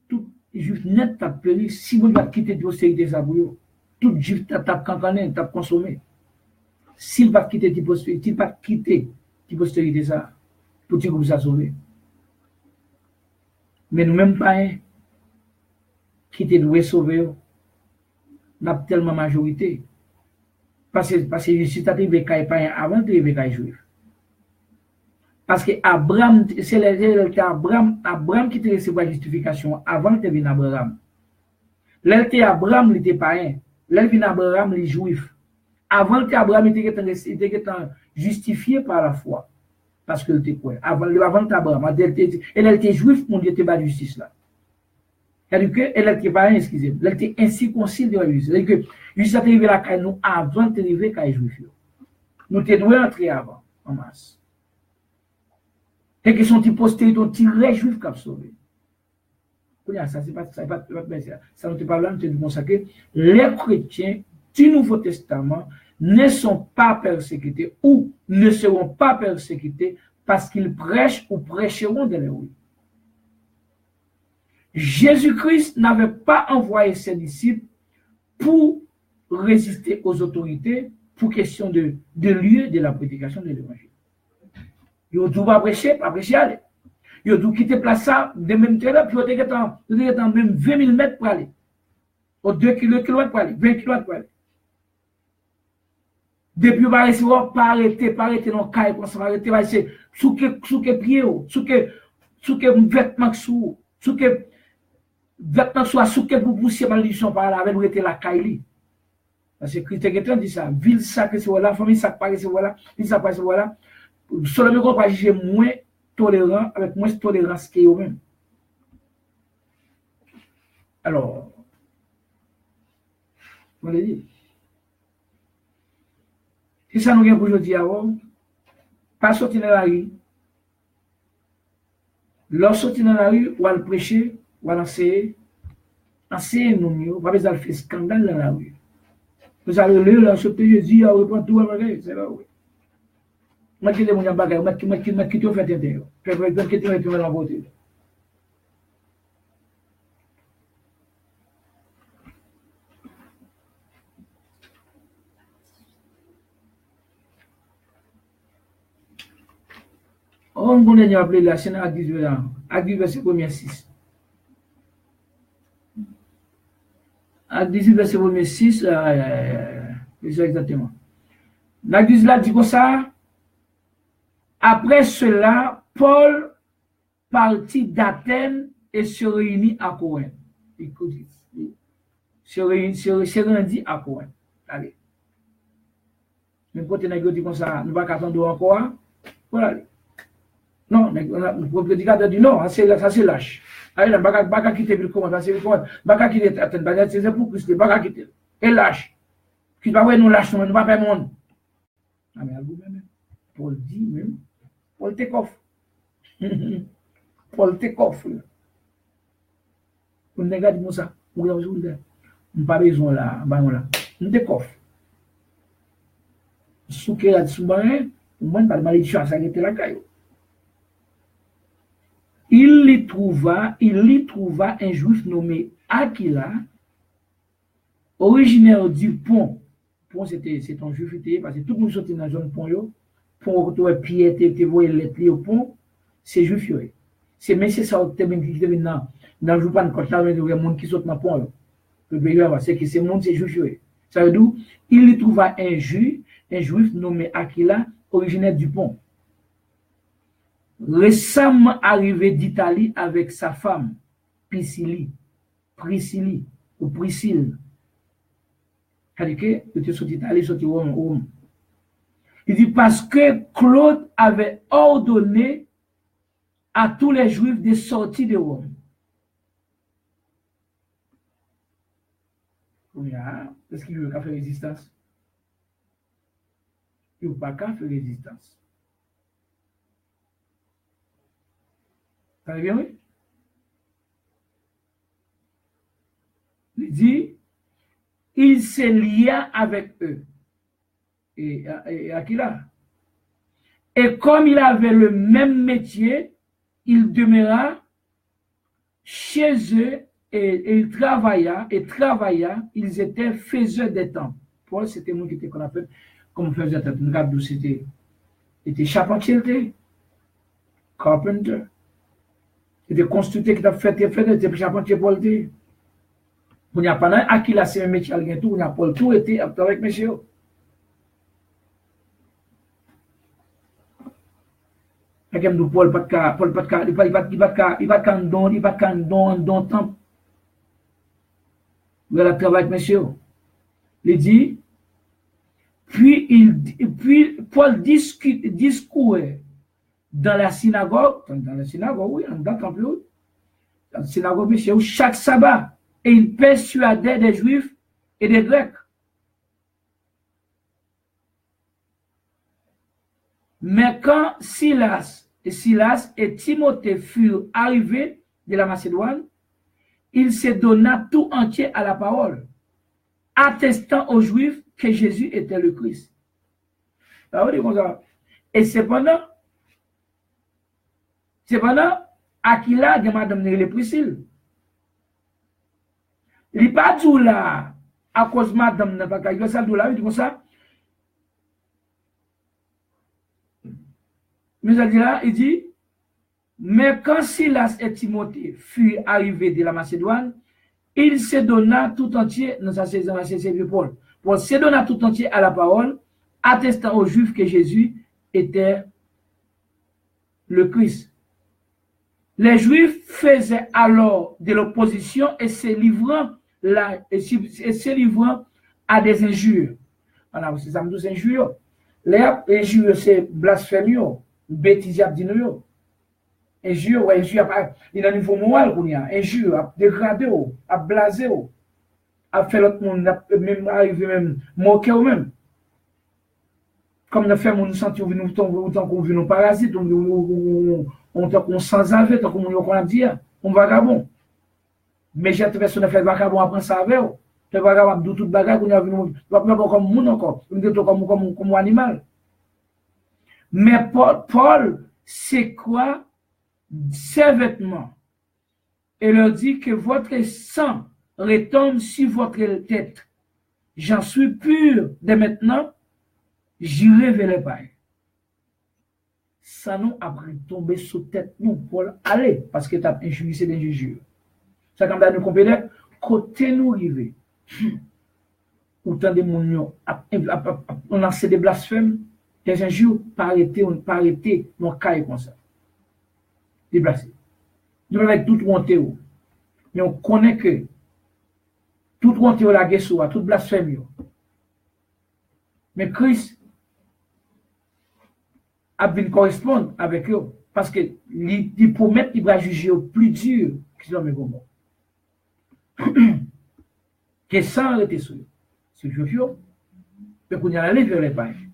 S1: Tout juif net t'a péri si vous va quitter de postérité ça pour tout juif t'a cancané, t'a consommé. S'il va quitter de postérité, il va quitter de postérité ça pour dire que vous a sauvé. Mais nous même pas qui te doit sauver. N'a tellement majorité. Parce que si tu arrives à païen avant de arriver à juif. Parce que Abraham, c'est Abraham qui te recevoir la justification avant de venir Abraham. L'était Abraham, il était païen. L'était Abraham, il est juif. Avant que Abraham était justifié par la foi. Parce que il était quoi? Avant Abraham, il était juif, mon Dieu, il était pas de justice là. C'est-à-dire qu'elle n'était pas excusez-moi, elle était incirconcise de la justice. C'est-à-dire que juste arrivé la caille nous avant d'arriver à juif. Nous devons entrer avant, en masse. Et que son petit posté, ton tiré juif qui a sauvé. Ça, c'est pas ça, ça ne pas là, nous te disons ça que les chrétiens du Nouveau Testament ne sont pas persécutés ou ne seront pas persécutés parce qu'ils prêchent ou prêcheront de l'héroïne. Jésus-Christ n'avait pas envoyé ses disciples pour résister aux autorités pour question de lieu de la prédication de l'évangile. Ils ont tout pas prêcher aller. Ils ont tout quitté place ça, de même terrain, puis ils ont été même 20 000 mètres pour aller. Aux 2 km pour aller, 20 km pour aller. Depuis, on va essayer de pas arrêter dans le cas, on va arrêter, on va essayer, sous que pied, sous que vêtements sous que vêtements sous que vous poussiez malédiction par là, avec nous était la caille. Parce que Christ dit ça, ville ça que c'est voilà, famille ça que c'est voilà, ville ça que c'est voilà. Seulement qu'on va juger moins tolérant, avec moins de tolérance que eux-mêmes. Alors, on l'a dit. Si ça nous vient pour aujourd'hui, pas sortir dans la rue. Lorsque sortir dans la rue, ou à le prêcher, ou à l'enseigner, nous, pas besoin de faire scandale dans la rue. Vous allez le là, ce que je dis, on reprend tout, c'est là, oui. Moi, qui est mon bagage, moi, qui te fait t'aider. Je vais te mettre dans la beauté. On connaît appelé la chaîne à 18 ans, à 18 verset 1er 6. À 18 verset 1er 6, c'est exactement. La Bible là dit comme ça. Après cela, Paul partit d'Athènes et se réunit à Corinthe. Se rendit à Corinthe. Allez. Mais quand on a dit comme ça, nous ne pouvons pas attendre encore. Voilà. Non, le prédicateur dit non, ça c'est lâche. Allez, on ne va pas quitter le commandant, c'est le commandant. On ne va pas quitter Athènes, c'est pour Christ, on ne va pas quitter. Et lâche. Qui va nous lâche, nous ne va pas faire monde. Ah, mais à vous-même, Paul dit même, Paul te coffre. Paul te coffre. On ne regarde pas ça. On n'a pas besoin là, on te coffre. Sous que la sous-marin, on ne pas de malédiction à s'arrêter la caillou. Il y trouva un juif nommé Aquila, originaire du pont. Pont, c'est un juif, parce que tout le monde sortit dans la zone pont, pont, retrouver pied, te voyez les pieds au pont, c'est juif. C'est même si ça, qui maintenant, dans le jour pas de côté, il y a des gens qui sortent dans le pont. C'est que c'est monde, c'est juif. Ça veut dire, il y trouva un juif nommé Aquila, originaire du pont. Récemment arrivé d'Italie avec sa femme, Priscille. C'est-à-dire que, il était sorti d'Italie, sorti Rome. Il dit parce que Claude avait ordonné à tous les Juifs de sortir de Rome. Est-ce qu'il veut qu'à faire résistance? Il ne veut pas qu'à faire résistance. Ça va bien, oui? Il dit, il se lia avec eux. Et à qui là? Et comme il avait le même métier, il demeura chez eux et il travailla, ils étaient faiseurs des temples. Paul, c'était nous qui était qu'on appelle comme faiseur des temples. Nous c'était charpentier, carpenter. C'était constructeur qui t'a fait, charpentier Paul. On n'y a pas à qui là, c'est un métier, on n'y a pas tout été avec monsieur. Paul il va quand don temps. Il va travailler avec monsieur. Il dit, puis Paul discourait dans la synagogue, oui, dans le temple, synagogue, monsieur, chaque sabbat, et il persuadait des Juifs et des Grecs. Mais quand Silas et Timothée furent arrivés de la Macédoine, il se donna tout entier à la parole, attestant aux Juifs que Jésus était le Christ. Et cependant, Aquila de Madame Nérélé Priscille, il n'est pas dit là, à cause de Madame n'a pas qu'à ça, il dit comme ça. Mais il dit, mais quand Silas et Timothée furent arrivés de la Macédoine, il se donna tout entier, non, ça c'est Paul, Paul se donna tout entier à la parole, attestant aux Juifs que Jésus était le Christ. Les Juifs faisaient alors de l'opposition et se livrant à des injures. Alors, c'est ça, nous injures. Les injures, c'est blasphémie, bêtise, abdino. Injure, ouais, injure, il y a un niveau moral qu'on y a. Injure, à dégrader, à blaser, à faire l'autre monde, même arriver, même moquer ou même. Comme nous faisons, nous sentons qu'on vit nos parasites, on sans avec, comme on a dit, on vagabond. Mais j'ai cette personne fait vagabond après ça avec, tu vagabond de toute bagarre qu'on a vu, nous pas comme monde encore, comme animal. Mais Paul, c'est quoi ces vêtements? Et leur dit que votre sang retombe sur votre tête. J'en suis pur dès maintenant. J'irai vers les pailles. Ça nous a tombé sous tête, nous, Paul, allez, parce que tu as injurié, c'est l'injure. Ça, quand nous comprenons, côté nous arriver, autant de monde, on a des blasphèmes, des injures, pas arrêter, non, caille comme ça. Déplacer. Nous avec toute honte, mais on connaît que toute honte, la guerre, toute blasphème. Mais Christ a bien correspondre avec eux parce que il promet qu'il va juger au plus dur qu'ils ont mis que sans arrêter sur eux. C'est Jojo, mais qu'on y a allé vers les pages.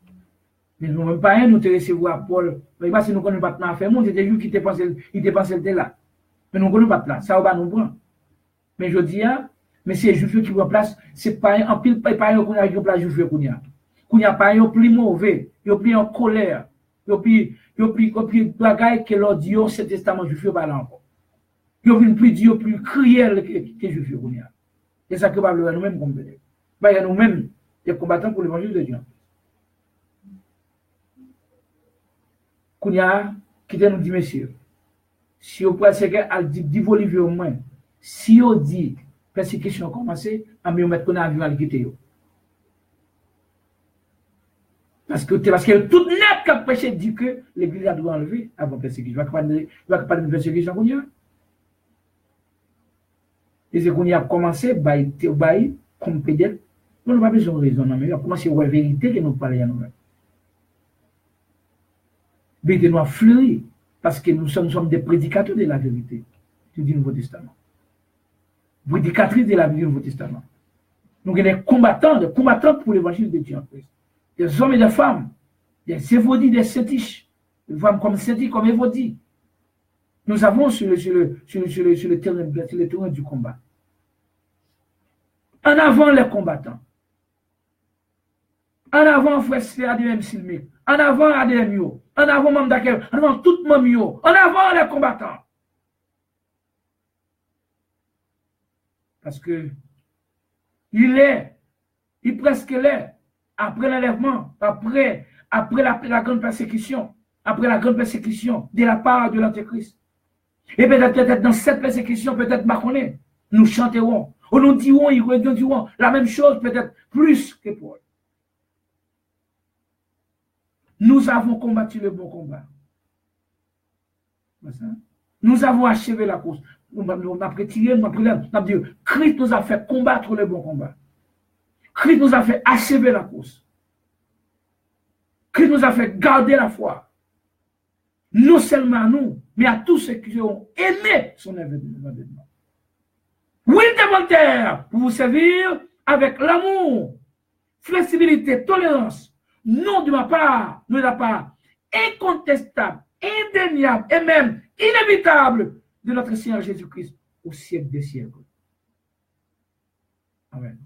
S1: Mais nous même pas nous te recevoir Paul. Mais parce que nous connaissons pas de affaire, monde c'était lui qui te pensait, il te pensait là. Mais nous connaissons pas là, ça va nous prendre. Mais je dis mais c'est Jojo qui prend place, c'est pas en pile pas qu'on a qui place Jojo qu'on y a. Qu'on y a pas un plus mauvais, il plus en colère. Yo puis bagaille que l'audio ce testament je fais pas là encore. Yo plus dur plus cruel que je fais connait. Et ça que va nous même comprendre. Bah nous même des combattants pour l'évangile de Dieu. Kounya qui nous dit monsieur si on pense que al dit Bolivie au moins si on dit persécution commencer à mieux mettre qu'on a vu al quitter yo. Parce que tout net qui a prêché dit que l'église a doit enlever avant persécution. Il va pas de persécution qu'on y a. Et c'est qu'on y a commencé, comme pédale. Nous n'avons pas besoin de raison, mais on a commencé à voir la vérité que nous parlons à nous-mêmes. Mais nous avons fleuri, parce que nous sommes des prédicateurs de la vérité du Nouveau Testament. Prédicatrices de la vérité du Nouveau Testament. Nous sommes des combattants pour l'évangile de Dieu en Christ. Des hommes et des femmes, des évodis, des sétiches, des femmes comme sétiches, comme évodis. Nous avons sur le terrain du combat. En avant les combattants. En avant frère Adem Silmic. En avant Adem Yo. En avant Mamdakel. En avant tout le monde. En avant les combattants. Parce que il presque l'est. Après l'enlèvement, après la grande persécution, de la part de l'Antéchrist. Et peut-être dans cette persécution, peut-être Marconnet, nous chanterons, ou nous dirons la même chose, peut-être plus que Paul. Nous avons combattu le bon combat. Nous avons achevé la course. Nous avons retiré, nous avons dit, Christ nous a fait combattre le bon combat. Christ nous a fait achever la course. Christ nous a fait garder la foi. Non seulement nous, mais à tous ceux qui ont aimé son avènement. Oui, de Voltaire, pour vous servir avec l'amour, flexibilité, tolérance, non de ma part, de la part incontestable, indéniable et même inévitable de notre Seigneur Jésus-Christ au siècle des siècles. Amen.